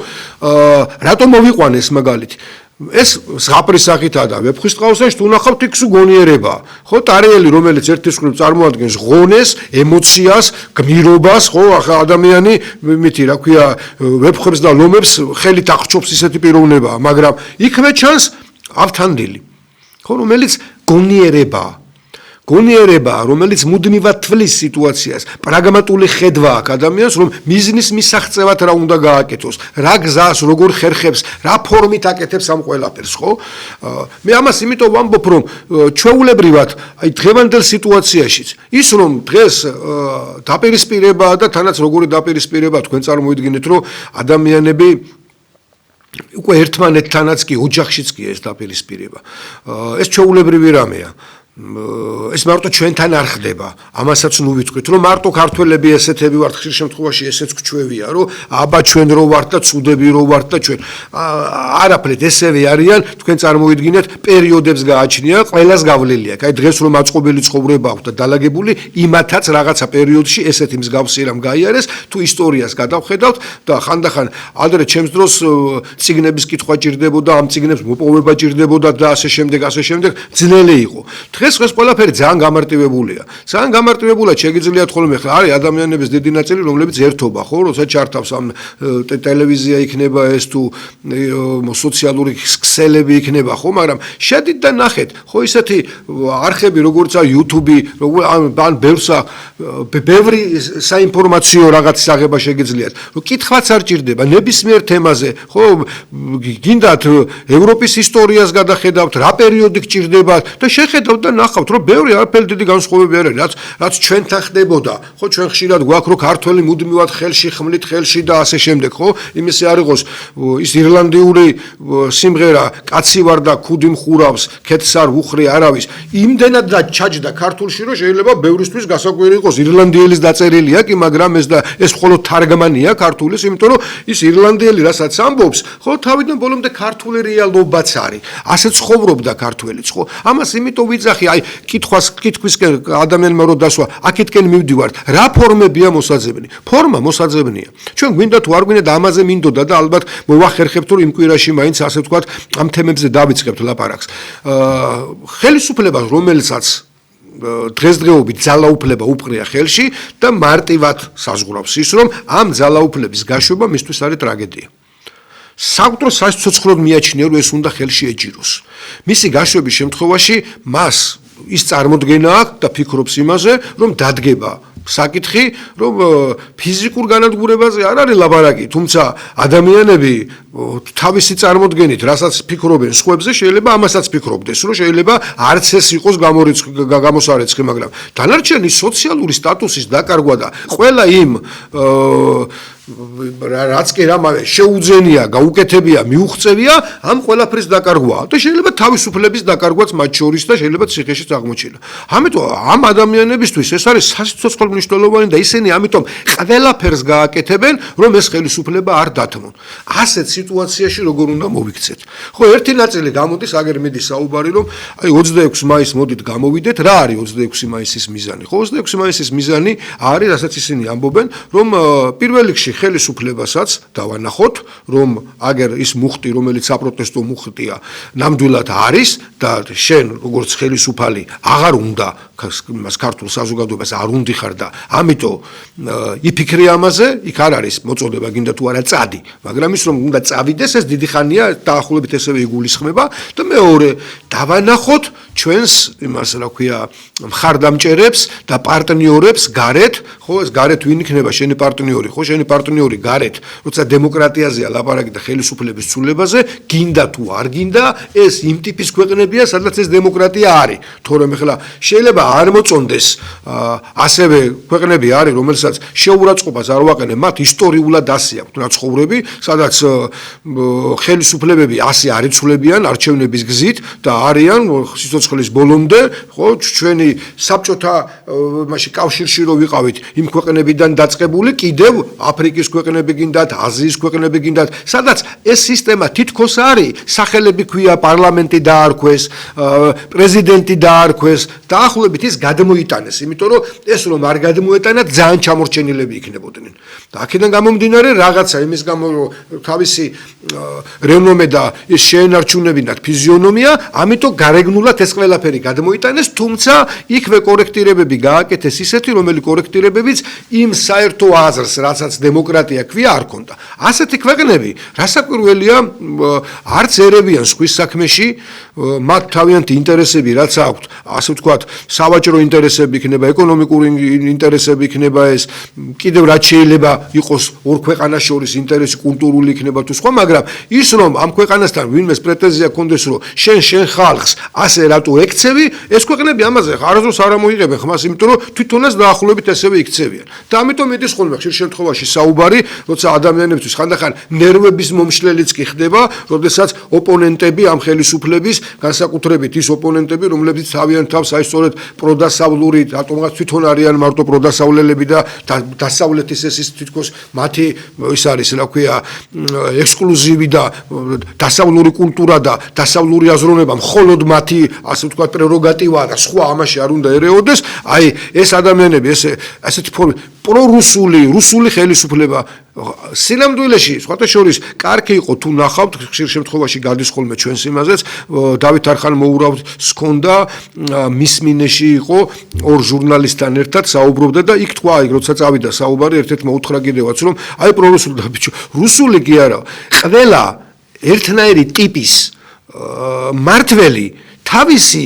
[SPEAKER 1] რატომ მოვიყვანეს მაგალითი ეს ზღაპრის სახითაა და ვეფხვისწყალოსანში თუ ნახავთ იქ გონიერება ხო ტარიელი რომელიც ერთის მხრივ წარმოადგენს ღონეს ემოციას გმირობას ხო ახლა ადამიანი მითი რა ქვია ვეფხვებს და ლომებს ხელით აღჭობს ისეთი პიროვნებაა მაგრამ იქვე ჩანს ავთანდილი ხო რომელიც გონიერებაა რომელიც მუდმივად თვლის სიტუაციას პრაგმატული ხედვა აქვს ადამიანს რომ მიზნის მისაღწევად რა უნდა გააკეთოს რა გზას როგორ ხერხებს რა ფორმით აკეთებს ამ ყველაფერს ხო მე ამას იმიტომ ვამბობ რომ ჩვეულებრივად აი დღევანდელ სიტუაციაშიც ის რომ დღეს დაპირისპირებაა და თანაც როგორი დაპირისპირება თქვენ წარმოიდგინეთ რომ ადამიანები უკვე ერთმანეთთანაც კი ოჯახშიც კი ეს დაპირისპირება ეს ჩვეულებრივი რამეა ეს მარტო ჩვენთან არ ხდება ამასაც ნუ ვიტყვით რომ მარტო ქართველები ესეთები ვართ ხშირ შემთხვევაში ესეც გვჩვევია რომ აბა ჩვენ რო ვართ და ცუდები რო ვართ და ჩვენ არაფრით ესევე არიან თქვენ წარმოიდგინეთ პერიოდებს გააჩნია ყველას გავლილი აქვს აი დღეს რომ აწყობილი ცხოვრება აქვს და დალაგებული იმათაც რაღაცა პერიოდში ესეთი მსგავსი რამ გაიარეს თუ ისტორიას გადავხედავთ და ხანდახან ადრე ჩემს დროს წიგნების კითხვა ჭირდებოდა ამ წიგნებს მოპოვება ჭირდებოდა და ასე შემდეგ ძნელი იყო ეს ყველაფერი ძალიან გამარტივებულია. ძალიან გამარტივებულად შეგიძლიათ ხოლმე ხა არის ადამიანების დიდი ნაწილი რომლებიც ერთობა ხო როცა ჩართავს ამ ტელევიზია იქნება ეს თუ სოციალური ქსელები იქნება ხო მაგრამ შედით და ნახეთ ხო ისეთი არხები როგორც YouTube ან ბევრი საინფორმაციო რაღაც აღება შეგიძლიათ რომ კითხვაც არ ჭირდება ნებისმიერ თემაზე ხო გინდათ ევროპის ისტორიას გადახედავთ რა პერიოდი გჭირდებათ და შეხედავთ და ნახავთ რომ ბევრი არაფერი დიდი განსხვავებები არ არის რაც ჩვენთან ხდებოდა ხო ჩვენ ხშირად გვაქვს რომ ქართველი მუდმივად ხელში ხმლით ხელში და ასე შემდეგ ხო იმისი არ იყოს ის ირლანდიური სიმღერა კაცი ვარ და ქუდი მხურავს ქეთს არ ვუხრი არავის იმდენად და ჩაჯდა ქართულში რომ შეიძლება ბევრისთვის გასაკვირი იყოს ირლანდიელის დაწერილია კი მაგრამ ეს მხოლოდ თარგმანია ქართულის იმიტომ რომ ის ირლანდიელი რასაც ამბობს ხო თავიდან ბოლომდე ქართული რეალობაც არის ასე ცხოვრობდა ქართველიც ხო ამას იმიტომ ვიძახი აი კითხვისკენ ადამიანმა რო დასვა აქეთკენ მივდივართ რა ფორმებია მოსაძებნი ფორმა მოსაძებნია ჩვენ გვინდა თუ არ გვინდა ამაზე მინდოდა და ალბათ მოვახერხებთ რომ იმ კვირაში მაინც ასე ვთქვათ ამ თემებზე დავიწყებთ ლაპარაკს ხელისუფლებას რომელსაც დღესდღეობით ძალაუფლება უპყრია ხელში და მარტივად საზღვრავს ის რომ ამ ძალაუფლების გაშვება მისთვის არის ტრაგედია საკვდრო საცოცხლოდ მიაჩნია რომ ეს უნდა ხელში ეჭიროს მისი გაშვების შემთხვევაში მას ის წარმოდგენა აქვს და ფიქრობს იმაზე რომ დადგება საკითხი რომ ფიზიკურ განადგურებაზე არ არის ლაბარაკი თუმცა ადამიანები თავისი წარმოდგენით რასაც ფიქრობენ სხვებზე შეიძლება ამასაც ფიქრობდეს რომ შეიძლება არც ეს იყოს გამოსარეცხი მაგრამ დანარჩენი სოციალური სტატუსის დაკარგვა და ყველა იმ რაც კი რამავე შეუძენია გაუკეთებია მიუღწევია ამ ყველაფრის დაკარგვაა და შეიძლება თავისუფლების დაკარგვაც მათ შორის და შეიძლება ციხეშიც აღმოჩენა ამიტომ ამ ადამიანებისთვის ეს არის სასიცოცხლო მნიშვნელოვანი და ისინი ამიტომ ყველაფერს გააკეთებენ რომ ეს ხელისუფლება არ დათმონ ასეთ სიტუაციაში როგორ უნდა მოვიქცეთ ხო ერთი ნაწილი გამოდის აგერ მიდის საუბარი რომ აი 26 მაისს მოდით გამოვიდეთ რა არის 26 მაისის მიზანი ხო 26 მაისის მიზანი არის რასაც ისინი ამბობენ რომ პირველ რიგში ხელისუფლებასაც დავანახოთ რომ აგერ ის მუხტი რომელიც საპროტესტო მუხტია ნამდვილად არის და შენ როგორც ხელისუფალი აღარ უნდა მას ქართულ საზოგადოებას არ უნდიხარ და ამიტომ იფიქრე ამაზე იქ არ არის მოწოდება გინდა თუ არა წადი მაგრამ ის რომ უნდა წავიდეს ეს დიდი ხანია დაახლოებით ესევე იგულისხმება და მეორე დავანახოთ ჩვენს იმას რა ქვია მხარდამჭერებს და პარტნიორებს გარეთ ხო ეს გარეთ ვინ იქნება შენი პარტნიორი ხო შენი პარტნიორი პარტნიორი გარეთ, როცა დემოკრატიაზეა ლაპარაკი და ხელისუფლების ცვლილებაზე, გინდა თუ არ გინდა, ეს იმ ტიპის ქვეყნებია, სადაც ეს დემოკრატია არის. თორემ ახლა შეიძლება არ მოწონდეს ასევე ქვეყნები არის, რომელსაც შეურაცხყოფას არ ვაყენებ, მათ ისტორიულად ასე აქვთ ნაცხოვრები, სადაც ხელისუფლებები ასე არ იცვლებიან არჩევნების გზით და არიან სიცოცხლის ბოლომდე, ხო, ჩვენი საბჭოთა მაშინ კავშირში რო ვიყავით, იმ ქვეყნებიდან დაწყებული, კიდევ აფრიკის ქვეყნები გინდათ, აზიის ქვეყნები გინდათ, სადაც ეს სისტემა თითქოს არის, სახელები ქვია, პარლამენტი დაარქვეს, პრეზიდენტი დაარქვეს, დაახლოებით ის გადმოიტანეს, იმიტომ რომ ეს რომ არ გადმოეტანა, ძალიან ჩამორჩენილები იქნებოდნენ. და აქედან გამომდინარე რაღაცა იმის გამო რომ თავისი რენომე და ის შეენარჩუნებინათ ფიზიონომია, ამიტომ გარეგნულად ეს ყველაფერი გადმოიტანეს, თუმცა იქვე კორექტირებები გააკეთეს ისეთი, რომელი კორექტირებებიც იმ საერთო აზრს, რასაც დემოკრატია ქვია, არ ქონდა. ასეთი ქვეყნები, რასაკვირველია, არც ერებიან სხვის საქმეში, მათ თავიანთი ინტერესები რაც აქვთ, ასე ვთქვათ, სავაჭრო ინტერესები იქნება, ეკონომიკური ინტერესები იქნება ეს, კიდევ რაც შეიძლება იყოს ორ ქვეყანას შორის ინტერესი, კულტურული იქნება თუ სხვა, მაგრამ ის რომ ამ ქვეყანასთან ვინმეს პრეტენზია ქონდეს, რომ შენ ხალხს ასე რატო ეკცევი, ეს ქვეყნები ამაზე არასდროს არ ამოიღებენ ხმას, იმიტომ რომ თვითონაც დაახლოებით ესევე იქცევიან. და ამიტომ მიდის ხოლმე ხშირ შემთხვევაში საუბარი, როცა ადამიანებისთვის ხანდახან ნერვების მომშლელიც კი ხდება, როდესაც ოპონენტები ამ ხელისუფლების, განსაკუთრებით ის ოპონენტები, რომლებიც თავიანთ თავს აი სწორედ პროდასავლური, რატომღაც თვითონ არიან მარტო პროდასავლელები და დასავლეთის ეს თითქოს მათი ის არის, რა ქვია, ექსკლუზივი და დასავლური კულტურა და დასავლური აზროვნება მხოლოდ მათი, ასე ვთქვათ, პრეროგატივაა და სხვა ამაში არ უნდა ერეოდეს, აი ეს ადამიანები, ესეთი პრორუსული ხელისუფლება სინამდვილეში, სხვათა შორის, კარგი იყო თუ ნახავთ, ხშირ შემთხვევაში გადის ხოლმე ჩვენს იმაზეც, დავით არხან-მოურავს ჰქონდა, მის მინეში იყო ორ ჟურნალისტთან ერთად საუბრობდა და იქ თქვა, როცა წავიდა საუბარი, ერთ-ერთმა უთხრა კიდევაც, რომ აი პრორუსული და ბიჭო, რუსული კი არა, ყველა ერთნაირი ტიპის მართველი თავისი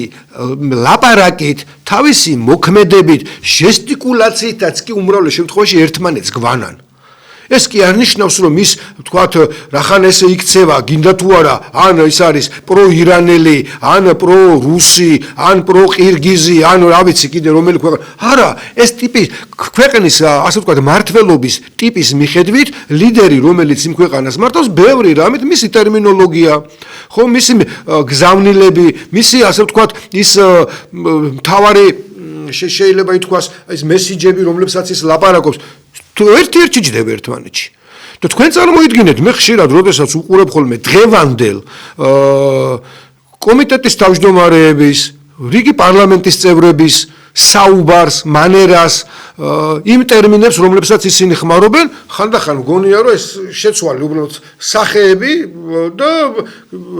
[SPEAKER 1] ლაპარაკით, თავისი მოქმედებით, ჟესტიკულაციითაც კი უმრავლეს შემთხვევაში ერთმანეთს გვანან. ეს კი არ ნიშნავს, რომ ის, თქვათ, რახან ესე იქცევა, გინდა თუ არა, ან ის არის პრო-ირანელი, ან პრო-რუსი, ან პრო-ყირგიზი, ან რა ვიცი, კიდე რომელი ქვეყანა. არა, ეს ტიპი ქვეყნის, ასე ვთქვათ, მართლობის ტიპის მიხედვით, ლიდერი, რომელიც იმ ქვეყანას მართავს, ბევრი რამით მისი ტერმინოლოგია, ხო, მისი გზავნილები, მისი, ასე ვთქვათ, ის მთავარი შეიძლება ითქვას, ის მესიჯები, რომლებსაც ის ლაპარაკობს, თუ ერთ-ერთი ჯდება ერთმანეთში. და თქვენ წარმოიდგინეთ, მე ხშირად, როდესაც უყურებ ხოლმე დღევანდელ კომიტეტის თავმჯდომარეების, რიგი პარლამენტის წევრების საუბარს, მანერას, იმ ტერმინებს, რომლებსაც ისინი ხმარობენ, ხანდახან მგონია, რომ ეს შეცვალი უბრალოდ სახეები და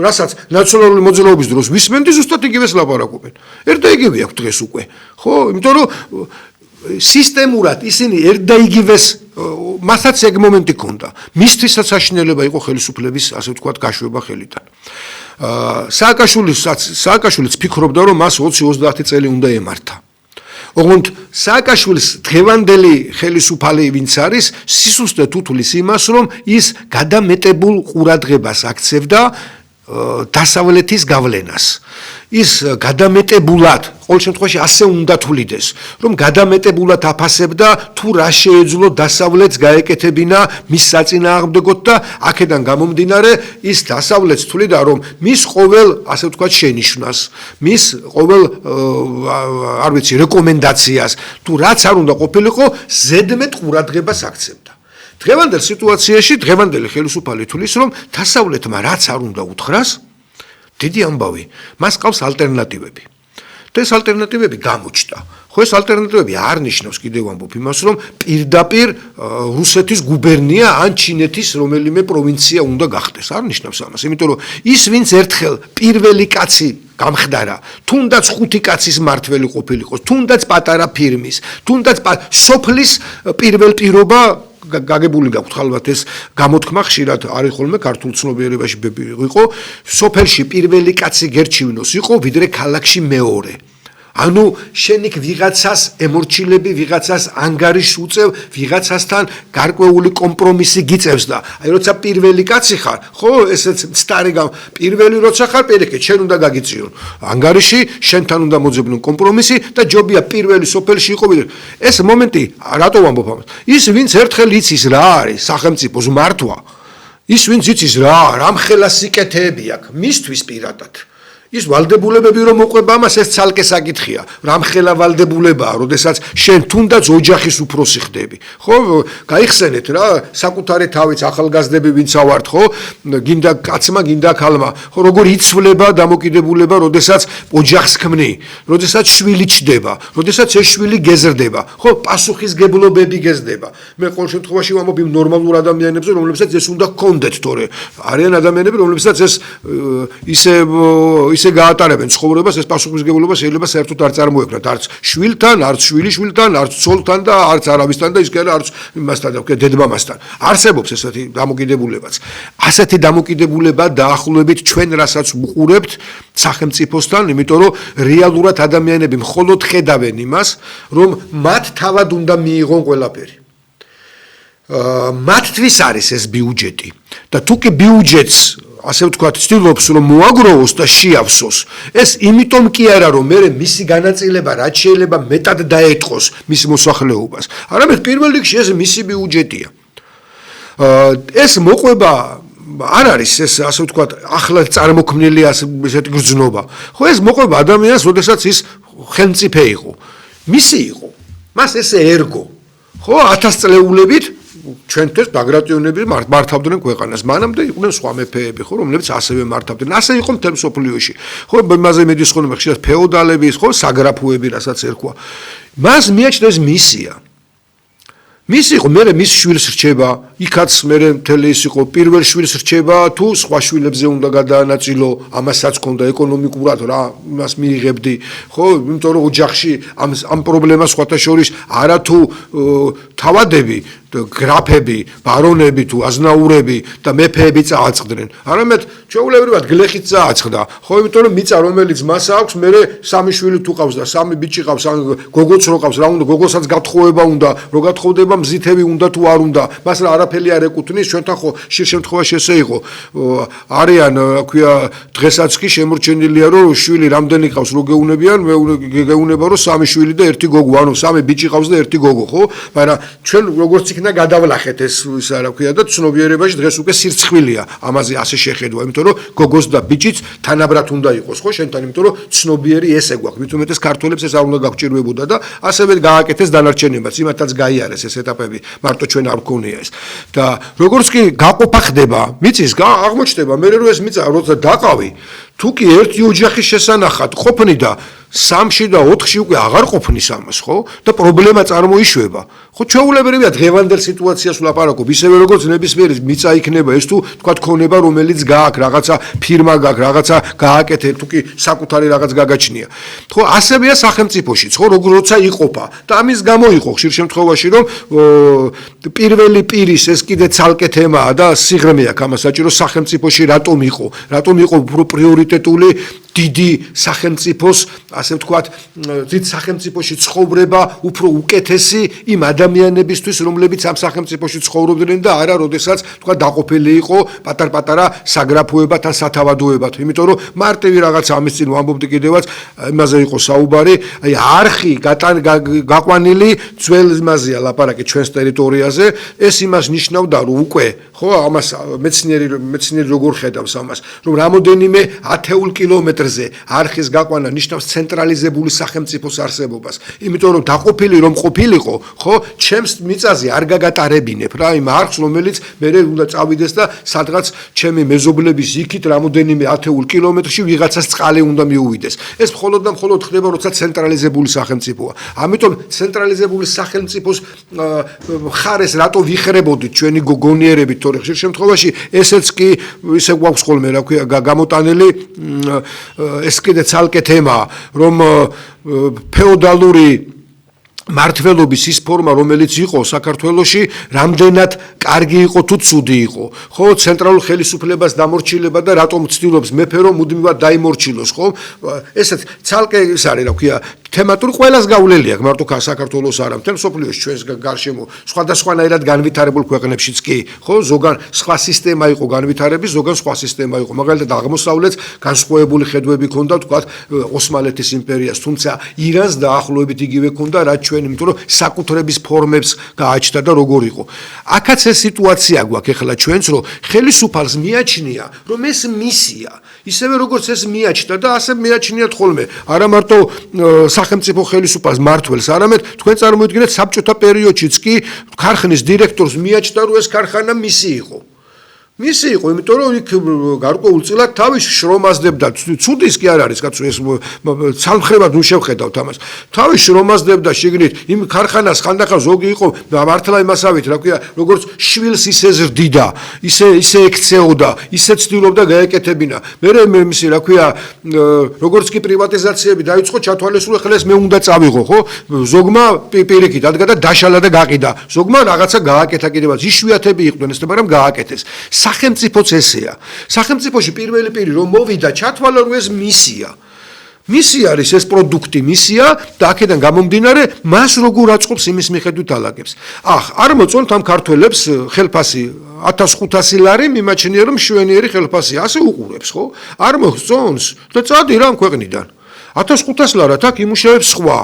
[SPEAKER 1] რასაც ნაციონალური მოძრაობის დროს ვისმენდი, ზუსტად იგივეს ლაპარაკობენ. ერთ და იგივე აქვს დღეს უკვე. ხო, იმიტომ რომ სისტემურად ისინი ერთ და იგივეს მასაც ეგ მომენტი ქონდა. მისთვისაც საშინელება იყო ხელისუფლების, ასე ვთქვათ, გაშვება ხელიდან. სააკაშვილიც ფიქრობდა, რომ მას 20-30 წელი უნდა ემართა. ოღონდ სააკაშვილის დღევანდელი ხელისუფალი ვინც არის, სისუსტე უთulis იმას, რომ ის გადამეტებულ ყურადღებას აქცევდა დასავლეთის გავლენას. ის გადამეტებულად, ყოველ შემთხვევაში ასე უნდა თulides, რომ გადამეტებულად აფასებდა თუ რა შეეძლო დასავლეთს გაეკეთებინა მის საწინააღმდეგოდ და აქედან გამომდინარე ის დასავლეთს თuliда, რომ მის ყოველ, ასე ვთქვათ, შენიშვნას, მის ყოველ არ ვიცი, რეკომენდაციას, თუ რაც არ უნდა ყოფილიყო, ზედმეტ ყურადღებას აქცევდა. დღევანდელ სიტუაციაში, დღევანდელი ხელისუფალი თulis, რომ დასავლეთმა რაც არ უნდა უთხრას, დიდი ამბავი, მას ყავს ალტერნატივები. და ეს ალტერნატივები გამოჩნდა. ხო, ეს ალტერნატივები არ ნიშნავს კიდევ ამბობ იმას, რომ პირდაპირ რუსეთის გუბერნია ან ჩინეთის რომელიმე პროვინცია უნდა გახდეს. არ ნიშნავს ამას, იმიტომ რომ ის ვინც ერთხელ პირველი კაცი გამხდარა, თუნდაც ხუთი კაცის მართველი ყოფილიყოს, თუნდაც პატარა ფირმის, თუნდაც სოფლის პირველ პირობა გაგებული გაქვთ ხალხად ეს გამოთქმა ხშირად არის ხოლმე ქართულ ცნობიერებაში იყო, სოფელში პირველი კაცი გერჩივნოს იყო, ვიდრე ქალაქში მეორე. ანუ შენ იქ ვიღაცას ემორჩილები, ვიღაცას ანგარიშს უწევ, ვიღაცასთან გარკვეული კომპრომისი გიწევს და აი როცა პირველი კაცი ხარ, ხო, ესეც სტარი პირველი როცა ხარ, პირიქით, შენ უნდა გაგიწიონ ანგარიში, შენთან უნდა მოძებნონ კომპრომისი და ჯობია პირველი სოფელში იყო ვიდრე. ეს მომენტი რატო ვამბობ ამას? ის ვინც ერთხელ იცის რა არის სახელმწიფოს მართვა, ის ვინც იცის რა მხელა სიკეთეები აქვს მისთვის პირადად. ის ვალდებულებები რომ მოყვება ამას ეს ცალკე საკითხია. რამხელა ვალდებულებაა, როდესაც შენ თუნდაც ოჯახის უფროსი ხდები. ხო, გაიხსენეთ რა, საკუთარი თავიც ახალგაზრდები ვინც ავართ, ხო? გინდა კაცმა, გინდა ქალმა. ხო, როგორ იცვლება დამოკიდებულება, როდესაც ოჯახს ქმნი, როდესაც შვილი ჩდება, როდესაც ეს შვილი გეზრდება. ხო, პასუხისგებლობები გეზრდება. მე ყოველ შემთხვევაში ვამბობ იმ ნორმალურ ადამიანებზე, რომლებსაც ეს უნდა ჰქონდეთ, თორე არიან ადამიანები, რომლებსაც ეს ისე გაატარებენ ცხოვრებას, ეს პასუხისმგებლობა შეიძლება საერთოდ არ წარმოექმნათ არც შვილთან, არც შვილიშვილთან, არც ცოლთან და არც არავისთან და ისე არც იმასთან და დედმამასთან. არსებობს ესეთი დამოკიდებულებაც. ასეთი დამოკიდებულება დაახლოებით ჩვენ რასაც ვუყურებთ სახელმწიფოსთან, იმიტომ რომ რეალურად ადამიანები მხოლოდ ხედავენ იმას, რომ მათ თავად უნდა მიიღონ ყველაფერი. მათთვის არის ეს ბიუჯეტი და თუ კი ბიუჯეტს ასე ვთქვათ, ცდილობს რომ მოაგროვოს და შეავსოს. ეს იმიტომ კი არა, რომ მე მისი განაწილება რაც შეიძლება მეტად დაეტყოს მის მოსახლეობას. არამედ პირველ რიგში ეს მისი ბიუჯეტია. ეს მოყვება არ არის ეს ასე ვთქვათ, ახლა წარმოქმნილი ესეთი გრძნობა. ხო, ეს მოყვება ადამიანს, როდესაც ის ხელმწიფე იყო. მისი იყო. მას ესე ერგო. ხო, 1000 წლეულებით ჩვენთვის ბაგრატიონები მართავდნენ ქვეყანას. მანამდე იყვნენ სხვა მეფეები, ხო, რომლებიც ასევე მართავდნენ. ასე იყო მთელ მსოფლიოში. ხო, იმაზე მედის ხოლმე ხშირად ფეოდალები, ხო, საგრაფოები, რასაც ერქვა. მას მიაჩნდა ეს მისია. მისი იყო, მე მის შვილს რჩება, იქაც მე მთელი ის იყო, პირველ შვილს რჩება, თუ სხვა შვილებზე უნდა გადაანაწილო, ამასაც ჰქონდა ეკონომიკურად რა, იმას მიიღებდი, ხო, იმიტომ რომ ოჯახში ამ პრობლემას სხვათა შორის არა თუ თავადები, გრაფები, ბარონები თუ აზნაურები და მეფეები წააწყდნენ. არამედ ჩვეულებრივად გლეხით წააწყდა. ხო, იმიტომ რომ მიწა რომელიც მას აქვს, მე სამი შვილი თუ ყავს და სამი ბიჭი ყავს, ან გოგოც რო ყავს, რა უნდა, გოგოსაც გათხოვება უნდა, რო გათხოვდება მზითები უნდა თუ არ უნდა. მას რა არაფერი არ ეკუთვნის, ჩვენთან ხო ხშირ შემთხვევაში ესე იყო. არიან, ქვია, დღესაც კი შემორჩენილია, რომ შვილი რამდენი ყავს, რო გეუნებიან, მე გეუნება რომ სამი შვილი და ერთი გოგო, ანუ სამი ბიჭი ყავს და ერთი გოგო, ხო? მაგრამ ჩვენ როგორც და გადავლახეთ ეს რა ქვია და ცნობიერებაში დღეს უკვე სირცხვილია ამაზე ასე შეხედვა, იმიტომ რომ გოგოს და ბიჭიც თანაბრად უნდა იყოს, ხო, შენთან, იმიტომ რომ ცნობიერი ესე გვაქვს, მით უმეტეს ქართველებს ეს არ უნდა გაგჭირვებოდა და ასევე გააკეთეს დანარჩენებაც, იმათაც გაიარეს ეს ეტაპები, მარტო ჩვენ არ გქონია ეს. და როგორც კი გაყოფა ხდება, მიწის აღმოჩნდება, მე რომ ეს მიწა როცა დაყავი, თუ კი ერთი ოჯახის შესანახად ყოფნი და 3-ში და 4-ში უკვე აღარ ყოფნის ამას, ხო? და პრობლემა წარმოიშვება. ხო, ჩვეულებრივია დღევანდელ სიტუაციას ვლაპარაკობ, ისევე როგორც ნებისმიერი მიწა იქნება, ეს თუ თქვა ქონება, რომელიც გააქვს, რაღაცა ფირმა გააქვს, რაღაცა გააკეთე, თუ კი საკუთარი რაღაც გაგაჩნია. ხო, ასევეა სახელმწიფოშიც, ხო, როცა იყოფა და ამის გამო იყო ხშირ შემთხვევაში, რომ პირველი პირის ეს კიდე ცალკე თემაა და სიღრმე აქვს ამას საჭირო სახელმწიფოში რატომ იყო უფრო პრიორიტეტული დიდი სახელმწიფოს, ასე ვთქვათ, დიდ სახელმწიფოში ცხოვრება უფრო უკეთესი იმ ადამიანებისთვის, რომლებიც ამ სახელმწიფოში ცხოვრობდნენ და არა, როდესაც თქვა დაყოფილი იყო პატარ-პატარა საგრაფოებად ან სათავადოებად. იმიტომ რომ მარტივი რაღაც ამის წინ ვამბობდი კიდევაც, იმაზე იყო საუბარი, აი არხი გაყვანილი ძველ იმაზეა ლაპარაკი ჩვენს ტერიტორიაზე, ეს იმას ნიშნავდა, რომ უკვე, ხო, ამას მეცნიერი როგორ ხედავს ამას, რომ რამოდენიმე 10 კილომეტრზე არხის გაყვანა ნიშნავს ცენტრალიზებული სახელმწიფოს არსებობას. იმიტომ რომ დაყოფილი რომ ყოფილიყო, ხო, ჩემს მიწაზე არ გაგატარებინებ რა იმ არხს, რომელიც მე უნდა წავიდეს და სადღაც ჩემი მეზობლების იქით რამოდენიმე 10 კილომეტრში ვიღაცას წყალი უნდა მიუვიდეს. ეს მხოლოდ და მხოლოდ ხდება, როცა ცენტრალიზებული სახელმწიფოა. ამიტომ ცენტრალიზებული სახელმწიფოს ხარეს რატო ვიხრებოდით ჩვენი გოგონიერებით, თორე ხშირ შემთხვევაში ესეც კი ისე გვაქვს ხოლმე, რა ქვია, გამოტანილი ეს კიდე ცალკე თემაა, რომ ფეოდალური მართლობის ის ფორმა, რომელიც იყო საქართველოში, რამდენად კარგი იყო თუ ცუდი იყო. ხო, ცენტრალურ ხელისუფლებას დამორჩილება და რატომ ცდილობს მეფე რომ მუდმივად დაიმორჩილოს, ხო? ესეც ცალკე ის არის, რა ქვია, თემატური ყველას გავლილი აქვს, მარტო საქართველოს არა, მთელ მსოფლიოში ჩვენს გარშემო სხვადასხვანაირად განვითარებულ ქვეყნებშიც კი, ხო, ზოგან სხვა სისტემა იყო განვითარების, ზოგან სხვა სისტემა იყო. მაგალითად, აღმოსავლეთს განსხვავებული ხედვები ჰქონდა, თქვათ, ოსმალეთის იმპერიას, თუმცა ირანს დაახლოებით იგივე ჰქონდა, რაც ჩვენ, იმიტომ რომ საკუთრების ფორმებს გააჩნდა და როგორ იყო. აქაც ეს სიტუაცია გვაქვს ახლა ჩვენც, რომ ხელისუფალს მიაჩნია, რომ ეს მისია, ისევე როგორც ეს მიაჩნდა და ასე მიაჩნიათ ხოლმე, არა მარტო სახელმწიფო ხელისუფალს მართველს, არამედ თქვენ წარმოიდგინეთ საბჭოთა პერიოდშიც კი ქარხნის დირექტორს მიაჩნდა, რომ ეს ქარხანა მისი იყო. მისი იყო, იმიტომ რომ იქ გარკვეულწილად თავის შრომაზდებდა, ცუდის კი არ არის, კაცო, ეს ცალმხრებად ნუ შევხედავთ ამას. თავის შრომაზდებდა შიგნით იმ ქარხანას ხანდახან ზოგი იყო მართლა იმასავით, რა ქვია, როგორც შვილს ისე ზრდიდა, ისე ექცეოდა, ისე ცდილობდა გაეკეთებინა. მერე მისი, რა ქვია, როგორც კი პრივატიზაციები დაიწყო, ჩათვალისწინე, ახლა ეს მე უნდა წავიღო, ხო? ზოგმა პირიქით ადგა და დაშალა და გაყიდა. ზოგმა რაღაცა გააკეთა კიდევაც, იშვიათები იყვნენ ეს, მაგრამ გააკეთეს. სახელმწიფოც ესეა. სახელმწიფოში პირველი პირი რომ მოვიდა, ჩათვალა რომ ეს მისია. მისი არის ეს პროდუქტი, მისია და აქედან გამომდინარე, მას როგორ აწყობს იმის მიხედვით ალაგებს. არ მოწონთ ამ ქართველებს ხელფასი 1500 ლარი მიმაჩნია რომ შვენიერი ხელფასი, ასე უყურებს, ხო? არ მოწონს და წადი რა ამ ქვეყნიდან. 1500 ლარად აქ იმუშავებს სხვა.